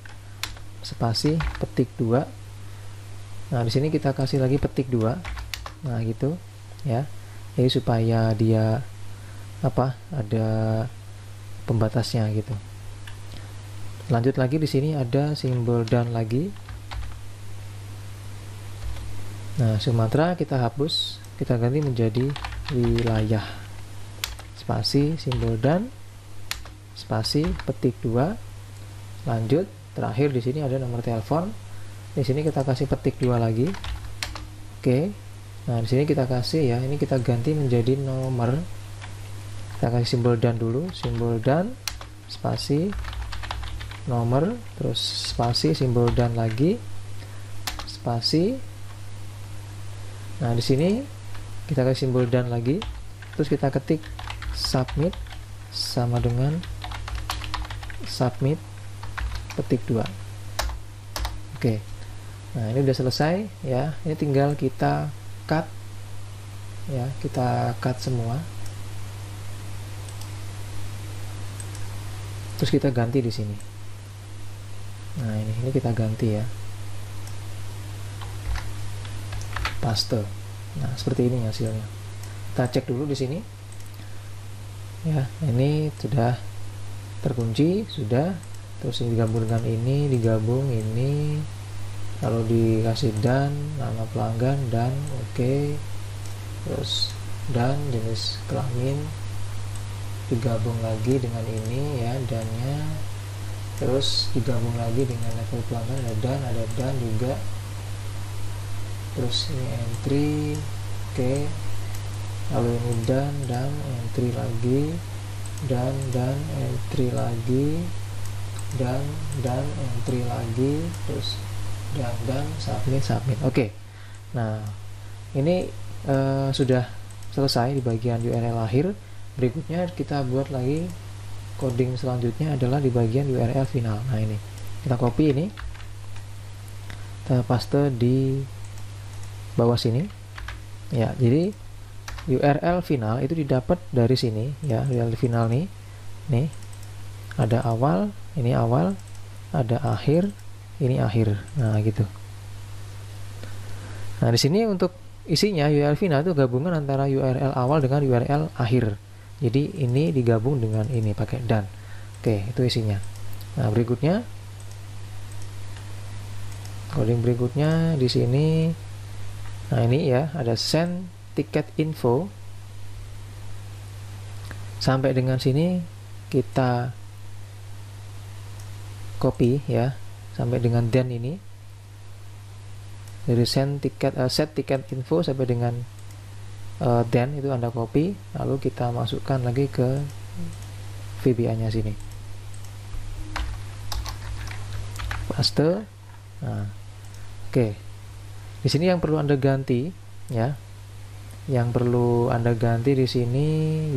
A: spasi petik 2. Nah, di sini kita kasih lagi petik 2. Nah, gitu ya. Jadi supaya dia ada pembatasnya gitu. Lanjut lagi di sini ada simbol dan lagi. Nah, Sumatera kita hapus, kita ganti menjadi wilayah. Spasi simbol dan spasi petik 2. Lanjut, terakhir di sini ada nomor telepon. Di sini kita kasih petik 2 lagi. Oke. Nah, di sini kita kasih ya, ini kita ganti menjadi nomor. Kita kasih simbol dan dulu, simbol dan spasi nomor, terus spasi simbol dan lagi spasi. Nah, di sini kita kasih simbol dan lagi, terus kita ketik submit sama dengan submit petik 2. Oke. Nah, ini udah selesai ya. Ini tinggal kita cut ya, kita cut semua. Terus kita ganti di sini. Nah, ini kita ganti ya. Paste. Nah, seperti ini hasilnya. Kita cek dulu di sini. ya. Ini sudah terkunci, sudah. Terus ini digabung dengan ini, digabung ini, lalu dikasih dan nama pelanggan dan oke. Terus dan jenis kelamin digabung lagi dengan ini ya, dannya. Terus digabung lagi dengan level pelanggan, ada dan juga. Terus ini entry, oke. Lalu ini dan entry lagi, dan entry lagi, dan entry lagi, terus dan submit. Oke. Nah, ini sudah selesai di bagian URL akhir. Berikutnya kita buat lagi coding selanjutnya adalah di bagian URL final. Nah, ini kita copy ini, kita paste di bawah sini ya. Jadi URL final itu didapat dari sini ya. URL final nih ada awal, ini awal, ada akhir, ini akhir. Nah, gitu. Nah, di sini untuk isinya URL final itu gabungan antara URL awal dengan URL akhir. Jadi ini digabung dengan ini pakai dan. Oke, itu isinya. Nah, berikutnya coding berikutnya di sini. Nah, ini ya, ada send ticket info. Sampai dengan sini kita copy ya, sampai dengan then ini. Dari set ticket info sampai dengan then itu Anda copy, lalu kita masukkan lagi ke VBA-nya sini. Paste. Nah, oke. Di sini yang perlu Anda ganti ya. Yang perlu Anda ganti di sini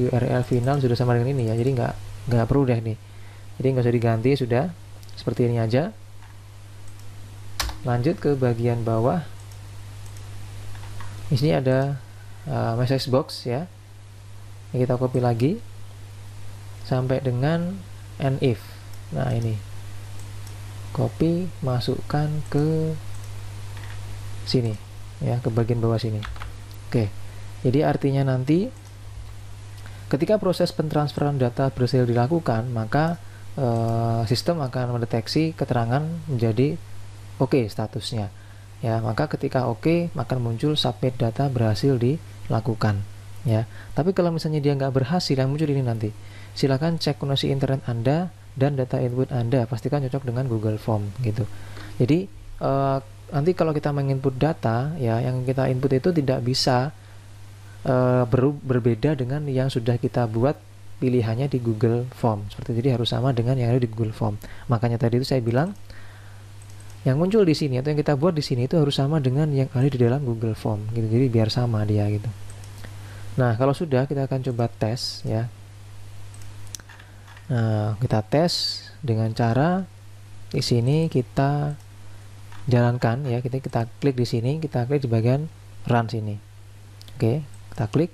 A: URL final sudah sama dengan ini ya. Jadi nggak perlu deh nih. Jadi nggak usah diganti, sudah seperti ini aja. Lanjut ke bagian bawah. Di sini ada message box ya. Ini kita copy lagi sampai dengan and if. Nah, ini copy, masukkan ke sini ya, ke bagian bawah sini. Oke. Jadi artinya nanti ketika proses pentransferan data berhasil dilakukan, maka sistem akan mendeteksi keterangan menjadi oke statusnya. Ya, maka ketika oke, maka muncul submit data berhasil dilakukan. Ya, tapi kalau misalnya dia nggak berhasil, yang muncul ini nanti. Silakan cek koneksi internet Anda dan data input Anda, pastikan cocok dengan Google Form gitu. Jadi nanti kalau kita menginput data ya, yang kita input itu tidak bisa berbeda dengan yang sudah kita buat pilihannya di Google Form. Seperti itu, jadi harus sama dengan yang ada di Google Form. Makanya tadi itu saya bilang yang muncul di sini atau yang kita buat di sini itu harus sama dengan yang ada di dalam Google Form gitu. Jadi biar sama dia gitu. Nah, kalau sudah, kita akan coba tes ya. Nah, kita tes dengan cara di sini kita jalankan ya. Kita klik di sini, kita klik di bagian run sini. Oke, kita klik.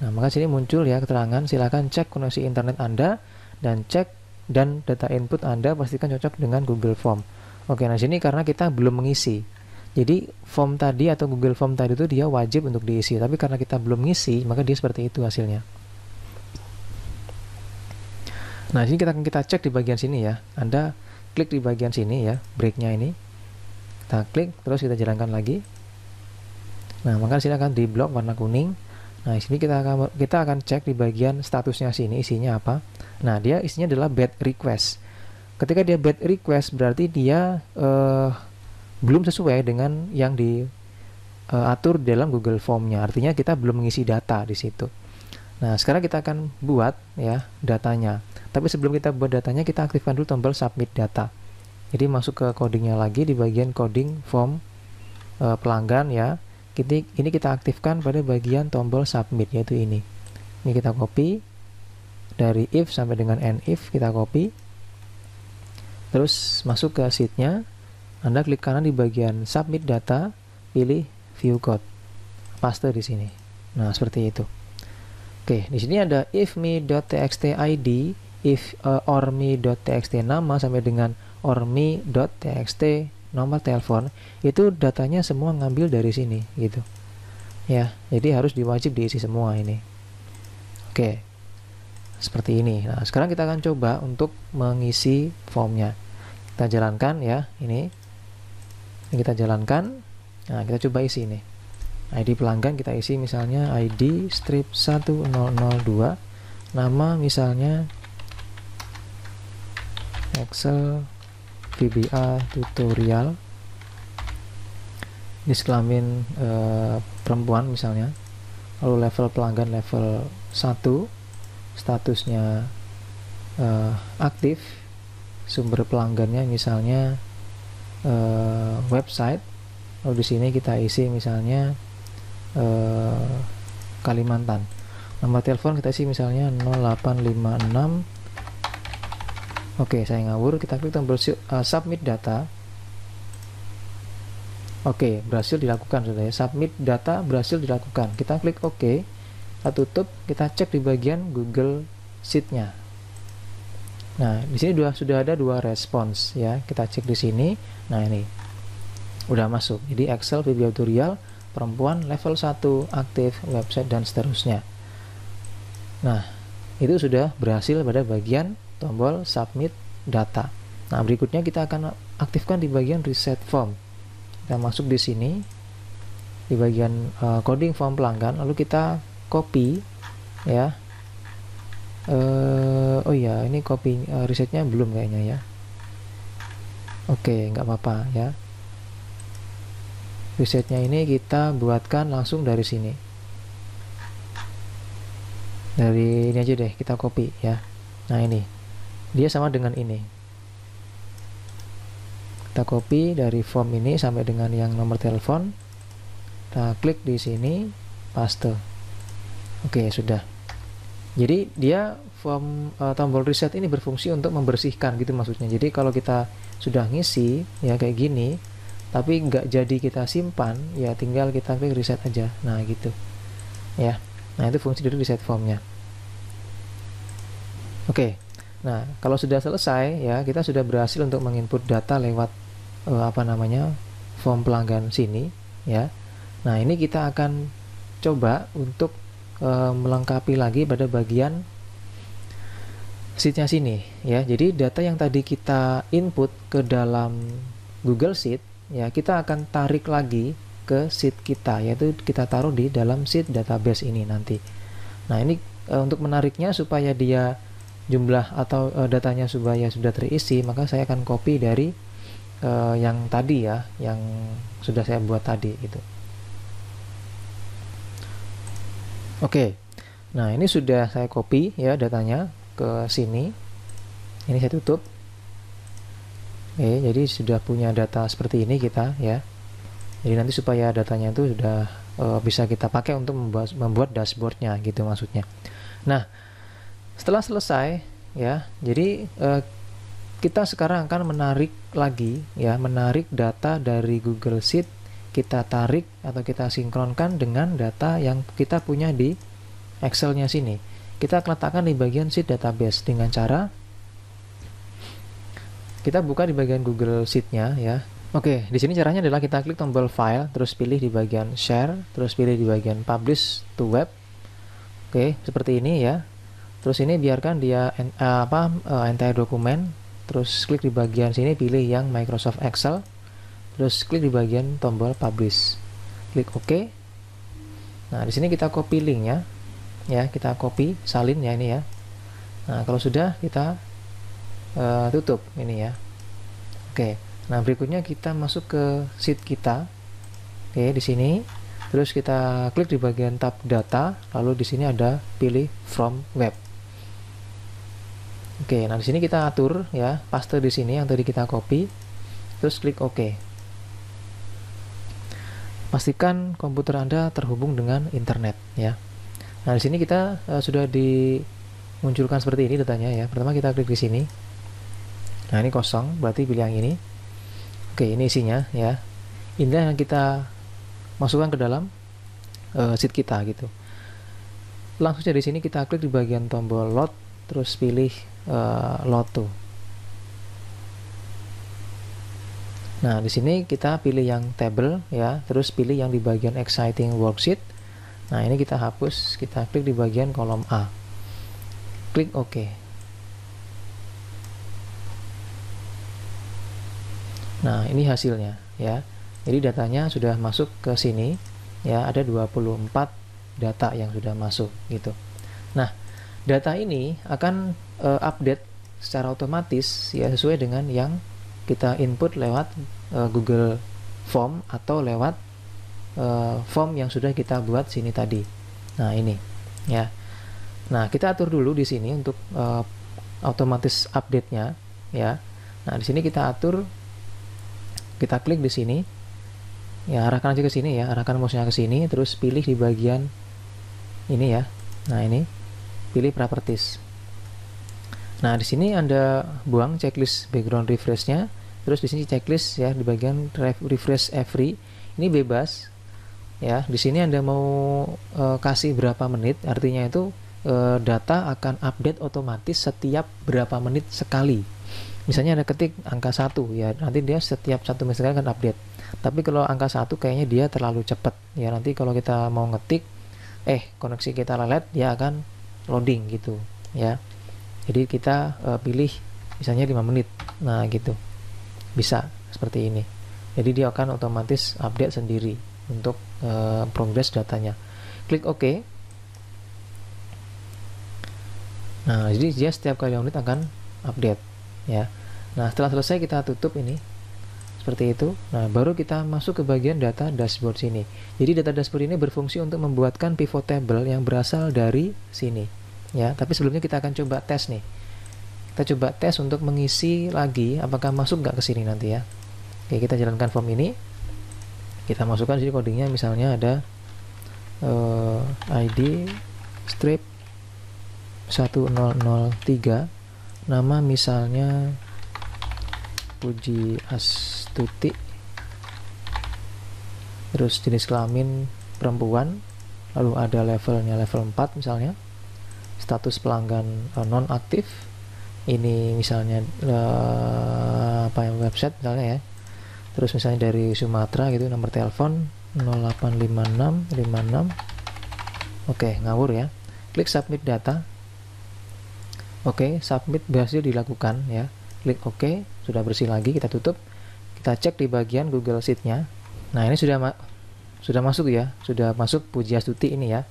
A: Nah, maka sini muncul ya keterangan, silakan cek koneksi internet Anda dan cek dan data input Anda pastikan cocok dengan Google Form. Oke, nah sini karena kita belum mengisi. Jadi form tadi atau Google Form tadi itu dia wajib untuk diisi, tapi karena kita belum mengisi, maka dia seperti itu hasilnya. Nah, sini kita cek di bagian sini ya. Anda klik di bagian sini ya, breaknya ini. Kita klik, terus kita jalankan lagi. Nah, maka sini akan di blok warna kuning. Nah, di sini kita akan cek di bagian statusnya sini isinya apa. Nah, dia isinya adalah bad request. Ketika dia bad request berarti dia belum sesuai dengan yang diatur dalam Google Form-nya. Artinya kita belum mengisi data di situ. Nah, sekarang kita akan buat ya datanya. Tapi sebelum kita buat datanya, kita aktifkan dulu tombol submit data. Jadi masuk ke codingnya lagi di bagian coding form pelanggan ya. Ini kita aktifkan pada bagian tombol submit, yaitu ini. Ini kita copy dari if sampai dengan end if, kita copy. Terus masuk ke sheet-nya. Anda klik kanan di bagian submit data, pilih view code, paste di sini. Nah, seperti itu. Oke, di sini ada if me.txt id, if or me.txt nama sampai dengan or me.txt nomor telepon, itu datanya semua ngambil dari sini gitu. Ya, jadi harus diwajib diisi semua ini. Oke. seperti ini. Nah, sekarang kita akan coba untuk mengisi formnya. Kita jalankan ya, ini kita jalankan. Nah, kita coba isi ini. ID pelanggan kita isi misalnya ID strip 1002, nama misalnya Excel VBA tutorial, jenis kelamin perempuan misalnya, lalu level pelanggan level 1, statusnya aktif, sumber pelanggannya misalnya website, lalu di sini kita isi misalnya Kalimantan. Nomor telepon kita isi misalnya 0856. Oke, saya ngawur, kita klik tombol submit data. Oke, berhasil dilakukan sudah ya. Submit data berhasil dilakukan. Kita klik OK, kita tutup, kita cek di bagian Google Sheet-nya. Nah, di sini sudah ada 2 respons ya. Kita cek di sini. Nah, ini udah masuk. Jadi Excel VBA tutorial perempuan level 1 aktif, website dan seterusnya. Nah, itu sudah berhasil pada bagian tombol submit data. Nah, berikutnya kita akan aktifkan di bagian reset form. Kita masuk di sini di bagian coding form pelanggan, lalu kita copy ya. Oh ya, ini copy resetnya belum kayaknya ya. Oke, nggak apa-apa ya. Resetnya ini kita buatkan langsung dari sini. Dari ini aja deh, kita copy ya. Nah, ini dia sama dengan ini. Kita copy dari form ini sampai dengan yang nomor telepon. Kita klik di sini, paste. Oke, sudah. Jadi dia form tombol reset ini berfungsi untuk membersihkan gitu maksudnya. Jadi kalau kita sudah ngisi ya kayak gini, tapi nggak jadi kita simpan, ya tinggal kita klik reset aja. Nah gitu ya. Nah itu fungsi dari reset formnya. Oke. Nah kalau sudah selesai ya, kita sudah berhasil untuk menginput data lewat form pelanggan sini ya. Nah ini kita akan coba untuk melengkapi lagi pada bagian sheet-nya sini ya. Jadi data yang tadi kita input ke dalam Google Sheet ya, kita akan tarik lagi ke sheet kita, yaitu kita taruh di dalam sheet database ini nanti. Nah ini untuk menariknya supaya dia jumlah atau datanya supaya sudah terisi, maka saya akan copy dari yang tadi ya, yang sudah saya buat tadi gitu. Oke, nah ini sudah saya copy ya datanya ke sini. Ini saya tutup. Oke, jadi sudah punya data seperti ini kita ya. Jadi nanti supaya datanya itu sudah bisa kita pakai untuk membuat dashboardnya gitu maksudnya. Nah, setelah selesai ya, jadi kita sekarang akan menarik lagi ya, menarik data dari Google Sheet, kita tarik atau kita sinkronkan dengan data yang kita punya di Excel-nya sini. Kita letakkan di bagian sheet database dengan cara kita buka di bagian Google Sheet-nya ya. Oke, di sini caranya adalah kita klik tombol file, terus pilih di bagian share, terus pilih di bagian publish to web. Oke, seperti ini ya. Terus ini biarkan dia entire dokumen, terus klik di bagian sini pilih yang Microsoft Excel. Terus klik di bagian tombol publish, klik OK. Nah di sini kita copy linknya, ya kita copy salin ya ini ya. Nah kalau sudah kita tutup ini ya. Oke. Nah berikutnya kita masuk ke sheet kita. Oke di sini. Terus kita klik di bagian tab data, lalu di sini ada pilih from web. Oke. Nah di sini kita atur ya, paste di sini yang tadi kita copy. Terus klik OK. Pastikan komputer Anda terhubung dengan internet ya. Nah, di sini kita sudah dimunculkan seperti ini datanya ya. Pertama kita klik di sini. Nah, ini kosong, berarti pilih yang ini. Oke, ini isinya ya. Inilah yang kita masukkan ke dalam sheet kita gitu. Langsung dari sini kita klik di bagian tombol load, terus pilih load to. Nah, di sini kita pilih yang table ya, terus pilih yang di bagian exciting worksheet. Nah, ini kita hapus, kita klik di bagian kolom A. klik OK. Nah, ini hasilnya ya. Jadi datanya sudah masuk ke sini ya, ada 24 data yang sudah masuk gitu. Nah, data ini akan update secara otomatis ya, sesuai dengan yang kita input lewat Google Form atau lewat form yang sudah kita buat sini tadi. Nah, ini ya. Nah, kita atur dulu di sini untuk otomatis update-nya ya. Nah, di sini kita atur, kita klik di sini ya, arahkan aja ke sini ya, arahkan mouse-nya ke sini, terus pilih di bagian ini ya. Nah, ini pilih properties. Nah, di sini Anda buang checklist background refresh-nya, terus di sini checklist ya, di bagian refresh every ini bebas ya. Di sini Anda mau kasih berapa menit, artinya itu data akan update otomatis setiap berapa menit sekali. Misalnya ada ketik angka 1 ya, nanti dia setiap 1 menit sekali akan update. Tapi kalau angka 1 kayaknya dia terlalu cepat ya, nanti kalau kita mau ngetik koneksi kita lelet, dia akan loading gitu ya. Jadi kita pilih misalnya 5 menit. Nah, gitu. Bisa seperti ini. Jadi dia akan otomatis update sendiri untuk progress datanya. Klik OK. Nah, jadi dia setiap kali 5 menit akan update ya. Nah, setelah selesai kita tutup ini seperti itu. Nah, baru kita masuk ke bagian data dashboard sini. Jadi data dashboard ini berfungsi untuk membuatkan pivot table yang berasal dari sini ya. Tapi sebelumnya kita akan coba tes nih. Kita coba tes untuk mengisi lagi apakah masuk nggak ke sini nanti ya. Oke, kita jalankan form ini. Kita masukkan di sini codingnya, misalnya ada ID strip 1003, nama misalnya Puji Astuti, terus jenis kelamin perempuan, lalu ada levelnya level 4 misalnya, status pelanggan non aktif, ini misalnya website misalnya ya, terus misalnya dari Sumatera gitu, nomor telepon 085656. Oke, ngawur ya. Klik submit data. Oke, submit berhasil dilakukan ya. Klik OK, sudah bersih lagi, kita tutup. Kita cek di bagian Google Sheet-nya. Nah, ini sudah masuk ya, sudah masuk Puji Astuti ini ya.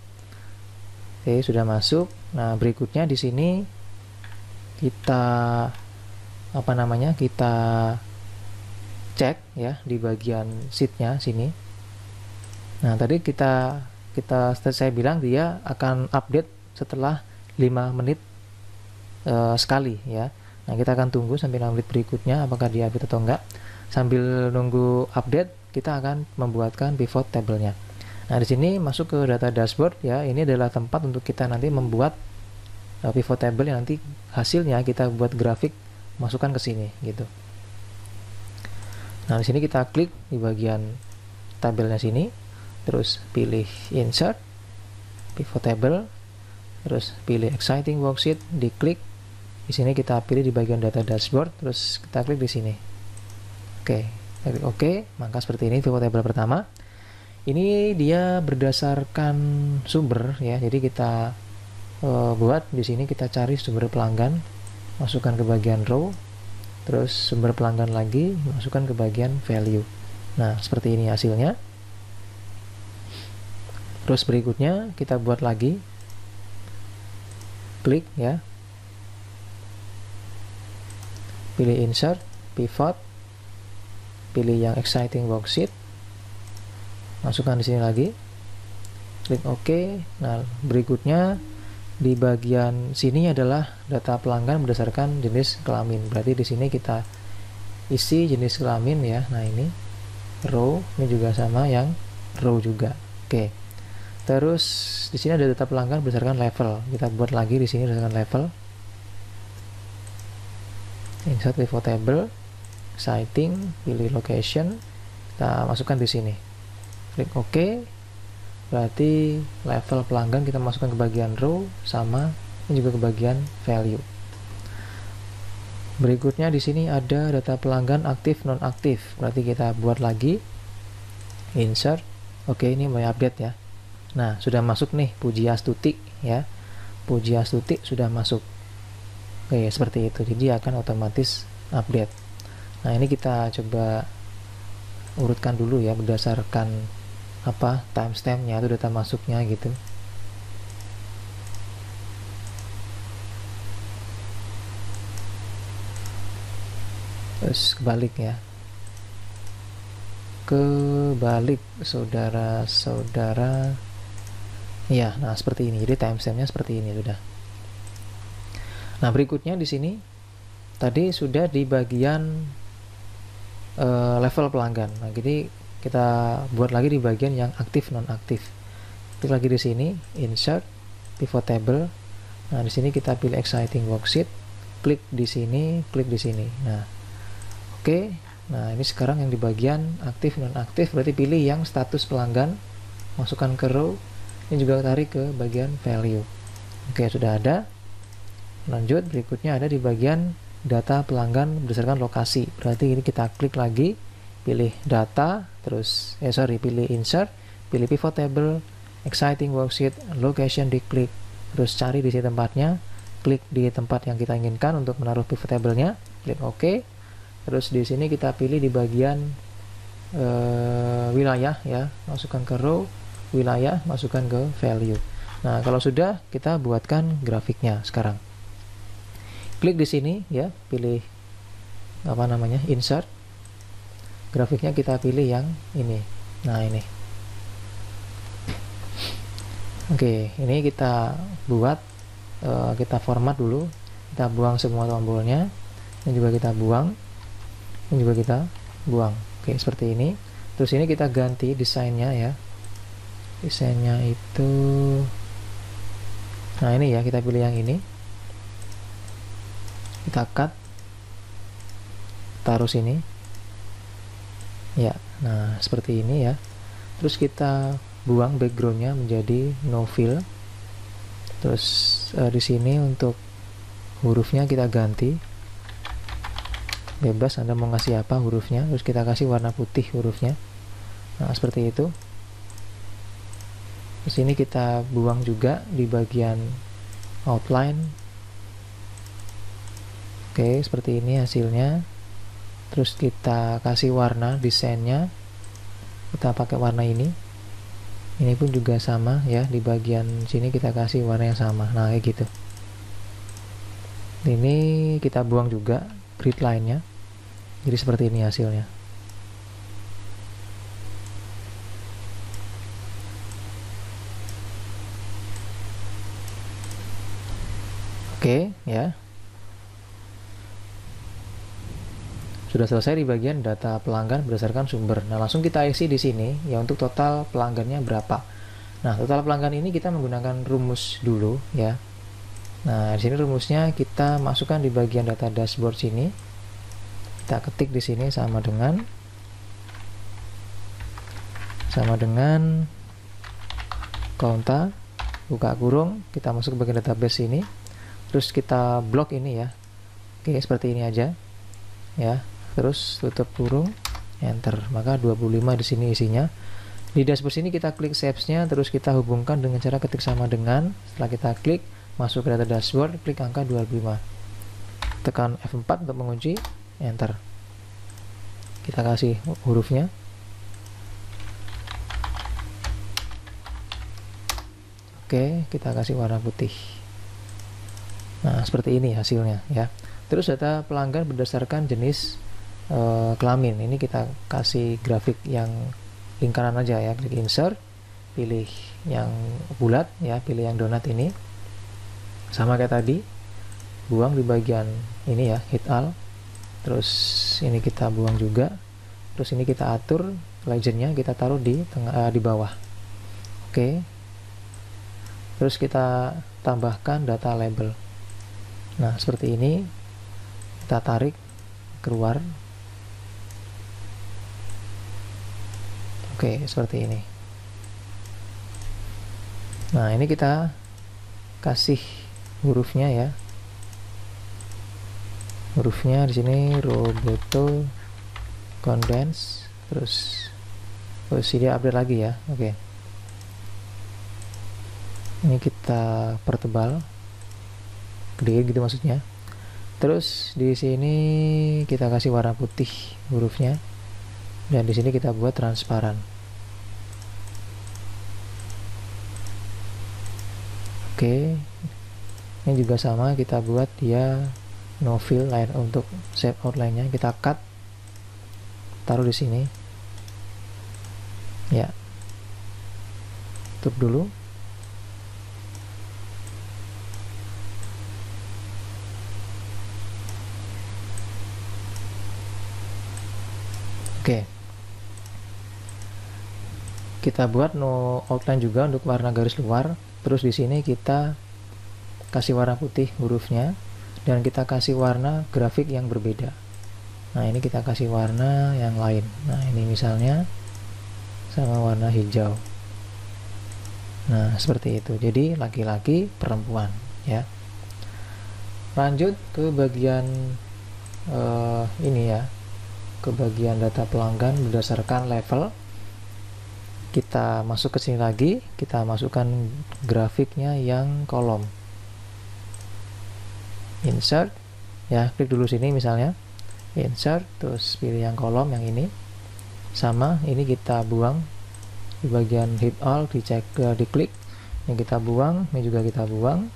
A: Oke, sudah masuk. Nah, berikutnya di sini kita kita cek ya di bagian sheet-nya sini. Nah, tadi saya bilang dia akan update setelah 5 menit sekali ya. Nah, kita akan tunggu sampai 6 menit berikutnya apakah dia update atau enggak. Sambil nunggu update, kita akan membuatkan pivot table-nya. Nah, di sini masuk ke data dashboard ya. Ini adalah tempat untuk kita nanti membuat pivot table yang nanti hasilnya kita buat grafik, masukkan ke sini gitu. Nah, di sini kita klik di bagian tabelnya sini, terus pilih insert pivot table, terus pilih exciting worksheet, diklik. Di sini kita pilih di bagian data dashboard, terus kita klik di sini. Oke, klik OK, maka seperti ini pivot table pertama. Ini dia berdasarkan sumber ya. Jadi kita buat di sini, kita cari sumber pelanggan, masukkan ke bagian row, terus sumber pelanggan lagi, masukkan ke bagian value. Nah, seperti ini hasilnya. Terus berikutnya kita buat lagi, klik ya, pilih insert, pivot, pilih yang exciting worksheet, masukkan di sini lagi, klik OK. Nah, berikutnya di bagian sini adalah data pelanggan berdasarkan jenis kelamin. Berarti di sini kita isi jenis kelamin ya. Nah, ini row, ini juga sama yang row juga. Oke. Terus di sini ada data pelanggan berdasarkan level. Kita buat lagi di sini berdasarkan level. Insert pivot table, exciting, pilih location, kita masukkan di sini. Klik OK. Berarti level pelanggan kita masukkan ke bagian row, sama ini juga ke bagian value. Berikutnya di sini ada data pelanggan aktif non aktif. Berarti kita buat lagi, insert. Oke, ini mau update ya. Nah, sudah masuk nih Puji Astuti ya. Puji Astuti sudah masuk. Oke, seperti itu. Jadi akan otomatis update. Nah, ini kita coba urutkan dulu ya berdasarkan apa timestampnya atau data masuknya gitu. Terus kebalik ya, kebalik saudara-saudara ya. Nah, seperti ini. Jadi timestampnya seperti ini sudah. Nah, berikutnya di sini tadi sudah di bagian level pelanggan. Nah, jadi kita buat lagi di bagian yang aktif non aktif. Klik lagi di sini, insert pivot table. Nah, di sini kita pilih exciting worksheet, klik di sini, klik di sini. Nah, oke. Nah, ini sekarang yang di bagian aktif non aktif, berarti pilih yang status pelanggan, masukkan ke row. Ini juga tarik ke bagian value. Oke, sudah ada. Lanjut, berikutnya ada di bagian data pelanggan berdasarkan lokasi. Berarti ini kita klik lagi, pilih data, terus pilih insert, pilih pivot table, exciting worksheet, location diklik, terus cari di sini tempatnya, klik di tempat yang kita inginkan untuk menaruh pivot table-nya, klik OK. Terus di sini kita pilih di bagian wilayah ya, masukkan ke row, wilayah, masukkan ke value. Nah, kalau sudah, kita buatkan grafiknya sekarang. Klik di sini ya, pilih apa namanya, insert. Grafiknya kita pilih yang ini. Nah, ini. Oke, ini kita buat, kita format dulu. Kita buang semua tombolnya. Ini juga kita buang. Ini juga kita buang. Oke, seperti ini. Terus ini kita ganti desainnya ya. Desainnya itu, nah ini ya, kita pilih yang ini. Kita cut, taruh sini ya. Nah, seperti ini ya. Terus kita buang backgroundnya menjadi no fill. Terus di sini untuk hurufnya kita ganti, bebas Anda mau ngasih apa hurufnya. Terus kita kasih warna putih hurufnya. Nah, seperti itu. Di sini kita buang juga di bagian outline. Oke, seperti ini hasilnya. Terus kita kasih warna desainnya, kita pakai warna ini. Ini pun juga sama ya, di bagian sini kita kasih warna yang sama. Nah, kayak gitu. Ini kita buang juga grid line-nya. Jadi seperti ini hasilnya. Oke, ya. Sudah selesai di bagian data pelanggan berdasarkan sumber. Nah, langsung kita isi di sini ya untuk total pelanggannya berapa. Nah, total pelanggan ini kita menggunakan rumus dulu ya. Nah, di sini rumusnya kita masukkan di bagian data dashboard sini. Kita ketik di sini sama dengan konta, buka kurung, kita masuk ke bagian database ini. Terus kita blok ini ya. Oke, seperti ini aja. Ya. Terus tutup kurung, enter. Maka 25 di sini isinya. Di dashboard sini kita klik shapes-nya, terus kita hubungkan dengan cara ketik sama dengan. Setelah kita klik, masuk ke data dashboard, klik angka 25. Tekan F4 untuk mengunci, enter. Kita kasih hurufnya. Oke, kita kasih warna putih. Nah, seperti ini hasilnya ya. Terus data pelanggan berdasarkan jenis kelamin. Ini kita kasih grafik yang lingkaran aja ya. Klik insert, pilih yang bulat ya, pilih yang donat ini. Sama kayak tadi, buang di bagian ini ya, hit all. Terus ini kita buang juga. Terus ini kita atur legendnya, kita taruh di tengah, di bawah. Oke. Terus kita tambahkan data label. Nah, seperti ini. Kita tarik keluar. Oke, seperti ini. Nah, ini kita kasih hurufnya ya. Hurufnya di sini Roboto Condense, terus dia update lagi ya. Oke. Ini kita pertebal, gede gitu maksudnya. Terus di sini kita kasih warna putih hurufnya, dan di sini kita buat transparan. Oke, ini juga sama, kita buat dia no fill line. Untuk shape outline-nya kita cut, taruh di sini. Ya, tutup dulu. Oke, kita buat no outline juga untuk warna garis luar. Terus di sini kita kasih warna putih hurufnya, dan kita kasih warna grafik yang berbeda. Nah, ini kita kasih warna yang lain. Nah, ini misalnya sama warna hijau. Nah, seperti itu. Jadi laki-laki, perempuan, ya. Lanjut ke bagian ini ya, ke bagian data pelanggan berdasarkan level. Kita masuk ke sini lagi, kita masukkan grafiknya yang kolom. Insert, ya, klik dulu sini misalnya. Insert, terus pilih yang kolom yang ini. Sama, ini kita buang di bagian hit all, dicek, diklik. Ini kita buang, ini juga kita buang.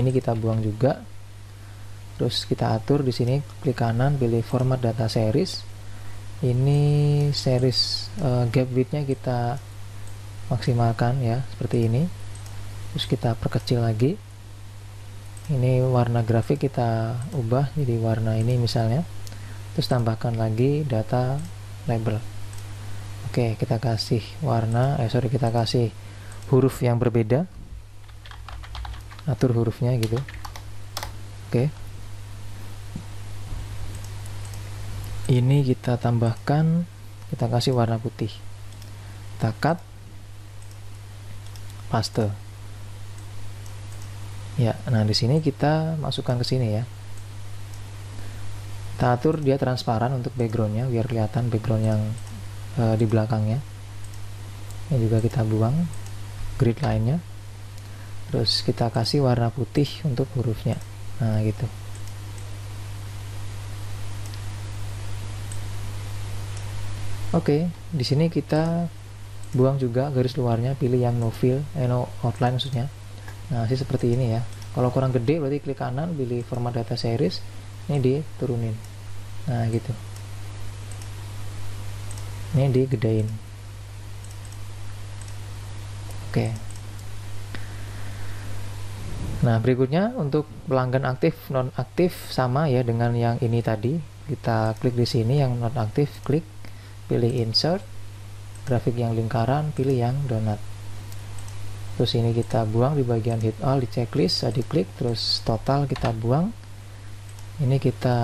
A: Ini kita buang juga. Terus kita atur di sini, klik kanan, pilih format data series. Ini series gap width-nya kita maksimalkan ya, seperti ini. Terus kita perkecil lagi. Ini warna grafik kita ubah jadi warna ini misalnya. Terus tambahkan lagi data label. Oke, kita kasih warna, kita kasih huruf yang berbeda. Atur hurufnya gitu. Oke. Ini kita tambahkan, kita kasih warna putih. Kita cut, paste. Ya, nah di sini kita masukkan ke sini ya. Kita atur dia transparan untuk backgroundnya, biar kelihatan background yang di belakangnya. Ini juga kita buang grid line-nya. Terus kita kasih warna putih untuk hurufnya. Nah, gitu. Oke, di sini kita buang juga garis luarnya, pilih yang no fill, no outline maksudnya. Nah, seperti ini ya. Kalau kurang gede berarti klik kanan, pilih format data series, ini diturunin. Nah, gitu. Ini digedein. Oke. Nah, berikutnya untuk pelanggan aktif, non aktif sama ya dengan yang ini tadi. Kita klik di sini yang non aktif, klik, pilih insert, grafik yang lingkaran, pilih yang donut. Terus ini kita buang di bagian hit all di checklist, diklik, terus total kita buang. Ini kita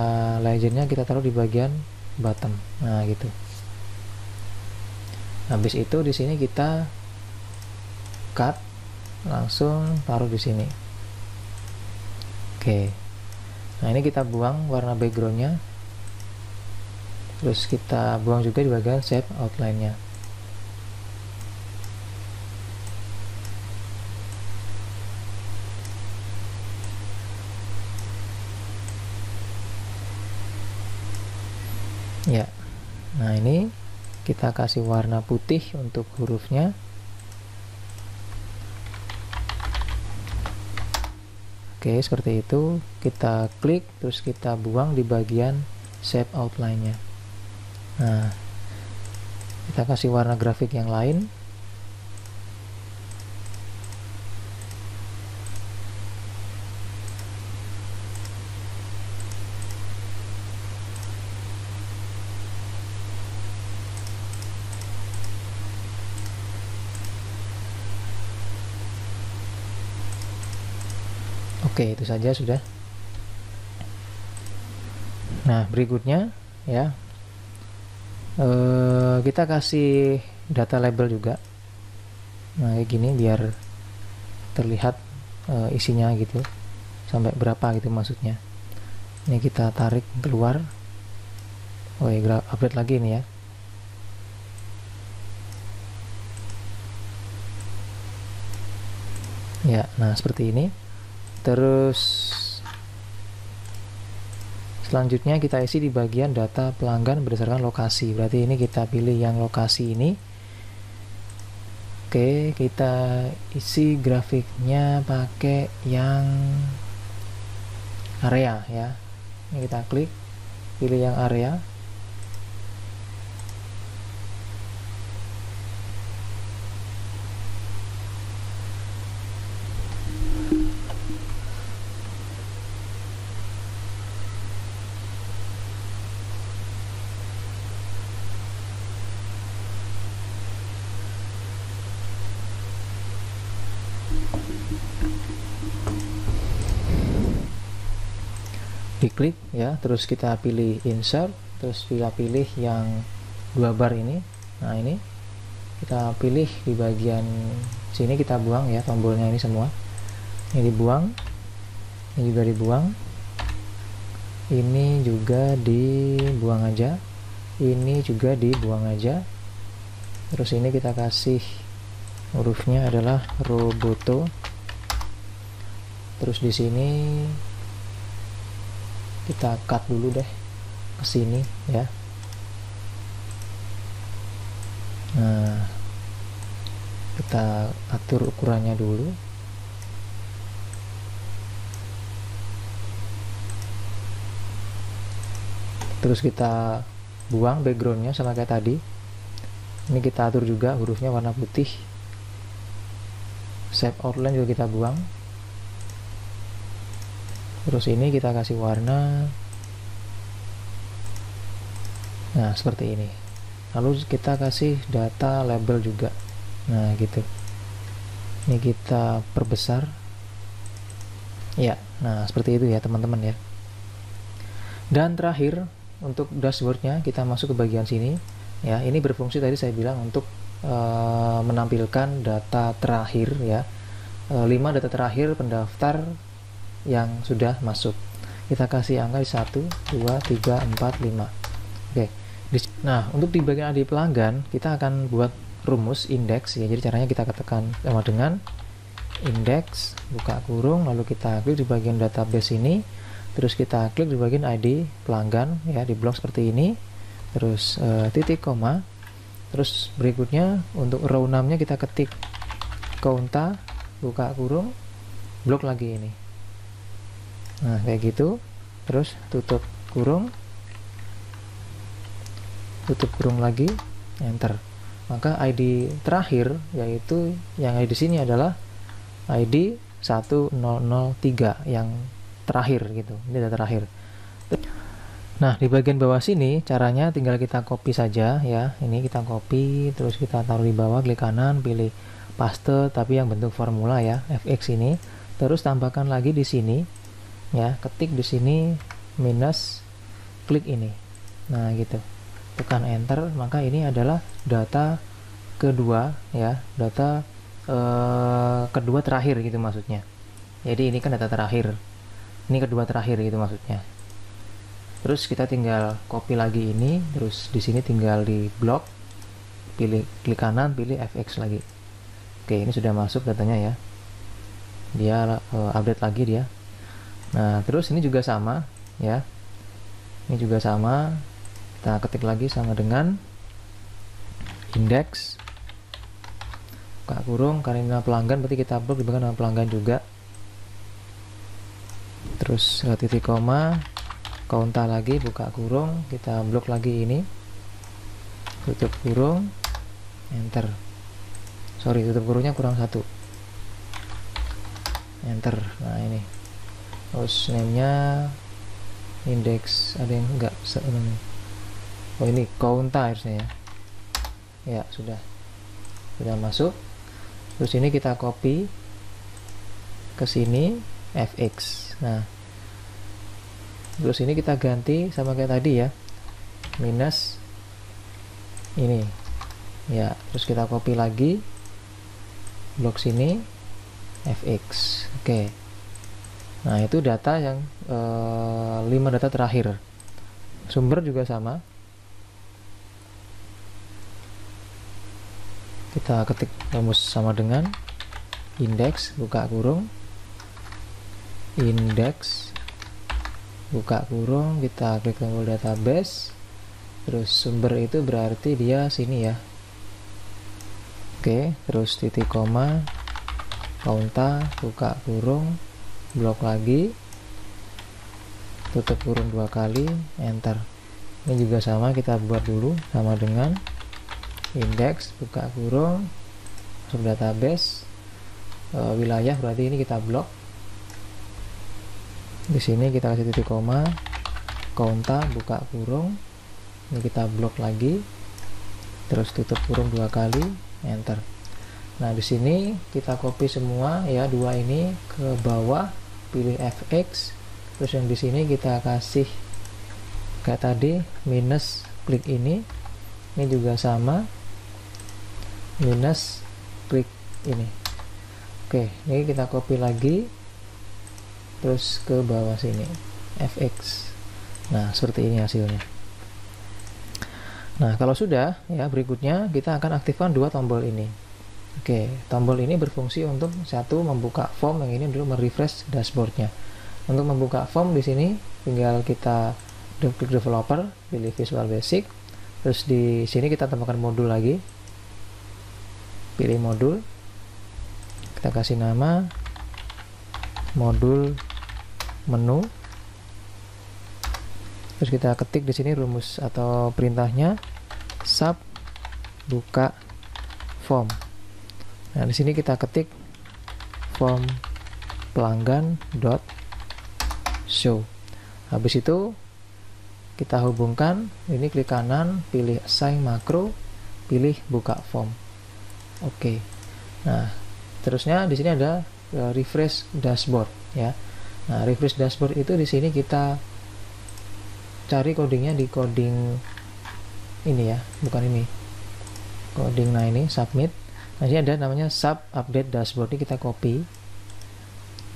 A: legendnya kita taruh di bagian bottom. Nah, gitu. Habis itu di sini kita cut, langsung taruh di sini. Oke. Nah, ini kita buang warna backgroundnya. Terus kita buang juga di bagian shape outline-nya. Ya. Nah, ini kita kasih warna putih untuk hurufnya. Oke, seperti itu. Kita klik, terus kita buang di bagian shape outline-nya. Nah, kita kasih warna grafik yang lain. Oke, itu saja sudah. Nah, berikutnya ya, kita kasih data label juga. Nah, kayak gini biar terlihat isinya gitu, sampai berapa gitu maksudnya. Ini kita tarik keluar. Oh ya, update lagi nih ya. Ya, nah seperti ini. Terus Selanjutnya kita isi di bagian data pelanggan berdasarkan lokasi. Berarti ini kita pilih yang lokasi ini. Oke, kita isi grafiknya pakai yang area ya. Ini kita klik, pilih yang area. Diklik ya, terus kita pilih insert, terus pilih yang 2 bar ini. Nah, ini kita pilih di bagian sini, kita buang ya tombolnya ini semua. Ini dibuang, ini juga dibuang, ini juga dibuang aja, ini juga dibuang aja. Terus ini kita kasih hurufnya adalah Roboto. Terus di sini kita cut dulu deh ke sini ya. Nah, kita atur ukurannya dulu. Terus kita buang backgroundnya sama kayak tadi. Ini kita atur juga hurufnya warna putih. Shape outline juga kita buang. Terus ini kita kasih warna, nah seperti ini. Lalu kita kasih data label juga, nah gitu. Ini kita perbesar ya. Nah seperti itu ya teman-teman ya. Dan terakhir untuk dashboardnya kita masuk ke bagian sini ya. Ini berfungsi tadi saya bilang untuk menampilkan data terakhir ya, 5 data terakhir pendaftar yang sudah masuk. Kita kasih angka di 1, 2, 3, 4, 5. Oke. Nah, untuk di bagian ID pelanggan, kita akan buat rumus indeks ya. Jadi caranya kita ketekan sama dengan indeks, buka kurung, lalu kita klik di bagian database ini, terus kita klik di bagian ID pelanggan ya, di blok seperti ini. Terus titik koma. Terus berikutnya untuk row 6-nya kita ketik Kaunta, buka kurung, blok lagi ini. Nah kayak gitu, terus tutup kurung lagi, enter. Maka ID terakhir yaitu yang ID di sini adalah ID 1003 yang terakhir gitu. Ini data terakhir. Nah di bagian bawah sini caranya tinggal kita copy saja ya. Ini kita copy, terus kita taruh di bawah, klik kanan, pilih paste tapi yang bentuk formula ya, fx ini. Terus tambahkan lagi di sini. Ya, ketik di sini minus, klik ini. Nah, gitu. Tekan enter, maka ini adalah data kedua ya, data kedua terakhir gitu maksudnya. Jadi ini kan data terakhir. Ini kedua terakhir gitu maksudnya. Terus kita tinggal copy lagi ini, terus di sini tinggal di blok, pilih klik kanan, pilih fx lagi. Oke, ini sudah masuk datanya ya. Dia update lagi dia. Nah, terus ini juga sama ya. Ini juga sama. Kita ketik lagi sama dengan indeks, buka kurung, karena nama pelanggan berarti kita blok di bagian nama pelanggan juga. Terus titik koma, Kaunta lagi, buka kurung, kita blok lagi ini. Tutup kurung, enter. Sorry, tutup kurungnya kurang 1. Enter. Nah, ini. Terus name-nya indeks, ada yang enggak? Oh ini Kaunta harusnya ya. Ya sudah masuk. Terus ini kita copy ke sini fx. Nah terus ini kita ganti sama kayak tadi ya, minus ini ya. Terus kita copy lagi blok sini fx. Oke. Nah itu data yang 5 data terakhir. Sumber juga sama. Kita ketik rumus sama dengan indeks, buka kurung, indeks buka kurung, kita klik tombol database, terus sumber itu berarti dia sini ya. Oke, terus titik koma, kaunta, buka kurung, blok lagi, tutup kurung 2 kali, enter. Ini juga sama, kita buat dulu sama dengan indeks, buka kurung, masuk database, wilayah berarti ini kita blok. Di sini kita kasih titik koma, kaunta, buka kurung, ini kita blok lagi, terus tutup kurung 2 kali, enter. Nah di sini kita copy semua ya, dua ini ke bawah, pilih fx, terus yang di sini kita kasih kayak tadi minus, klik ini juga sama, minus, klik ini. Oke, ini kita copy lagi, terus ke bawah sini fx. Nah seperti ini hasilnya. Nah kalau sudah ya, berikutnya kita akan aktifkan dua tombol ini. Oke, tombol ini berfungsi untuk satu membuka form, yang ini dulu merefresh dashboardnya. Untuk membuka form di sini tinggal kita klik developer, pilih Visual Basic, terus di sini kita tambahkan modul lagi, pilih modul, kita kasih nama modul menu, terus kita ketik di sini rumus atau perintahnya sub buka form. Nah di sini kita ketik form pelanggan dot show. Habis itu kita hubungkan, ini klik kanan, pilih assign makro, pilih buka form. Oke. Nah, terusnya di sini ada refresh dashboard ya. Nah, refresh dashboard itu di sini kita cari codingnya di coding ini ya, bukan ini. Coding, nah ini submit. Nah, ini ada namanya sub update dashboard, ini kita copy.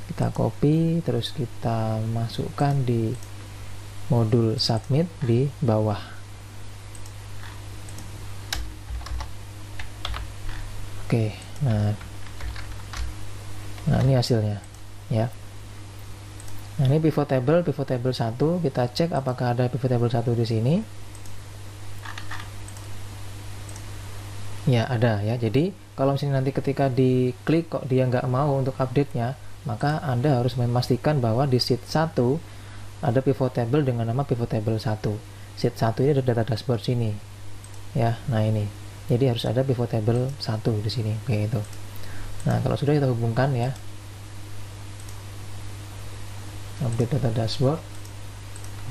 A: Kita copy, terus kita masukkan di modul submit di bawah. Oke, nah ini hasilnya ya. Nah ini pivot table 1, kita cek apakah ada pivot table 1 di sini. Ya ada ya. Jadi kalau misalnya nanti ketika diklik kok dia nggak mau untuk update-nya, maka Anda harus memastikan bahwa di sheet 1 ada pivot table dengan nama pivot table 1. Sheet 1 ini ada data dashboard sini. Ya, nah ini. Jadi harus ada pivot table 1 di sini, kayak gitu. Nah, kalau sudah kita hubungkan ya. Update data dashboard.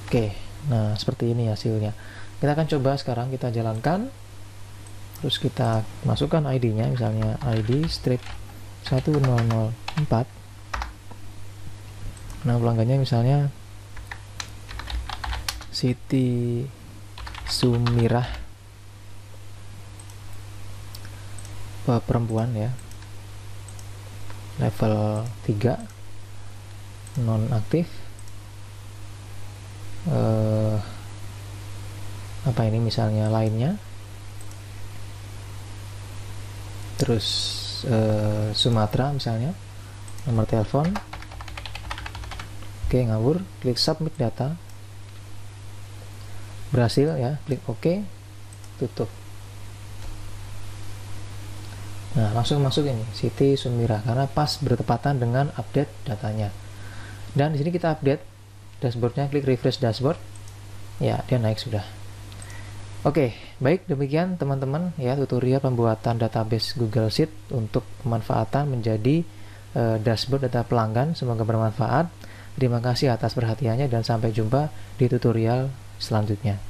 A: Oke. Nah, seperti ini hasilnya. Kita akan coba sekarang kita jalankan. Terus kita masukkan ID-nya, misalnya ID strip 1004. Nah, pelanggannya misalnya Siti Sumirah, perempuan ya, level 3, non aktif. Apa ini misalnya lainnya, terus Sumatera misalnya, nomor telepon. Oke, ngawur, klik submit data, berhasil ya, klik OK, tutup. Nah langsung masuk ini Siti Sumirah karena pas bertepatan dengan update datanya. Dan di sini kita update dashboardnya, klik refresh dashboard, ya dia naik sudah. Oke, baik, demikian teman-teman ya tutorial pembuatan database Google Sheet untuk pemanfaatan menjadi dashboard data pelanggan. Semoga bermanfaat. Terima kasih atas perhatiannya dan sampai jumpa di tutorial selanjutnya.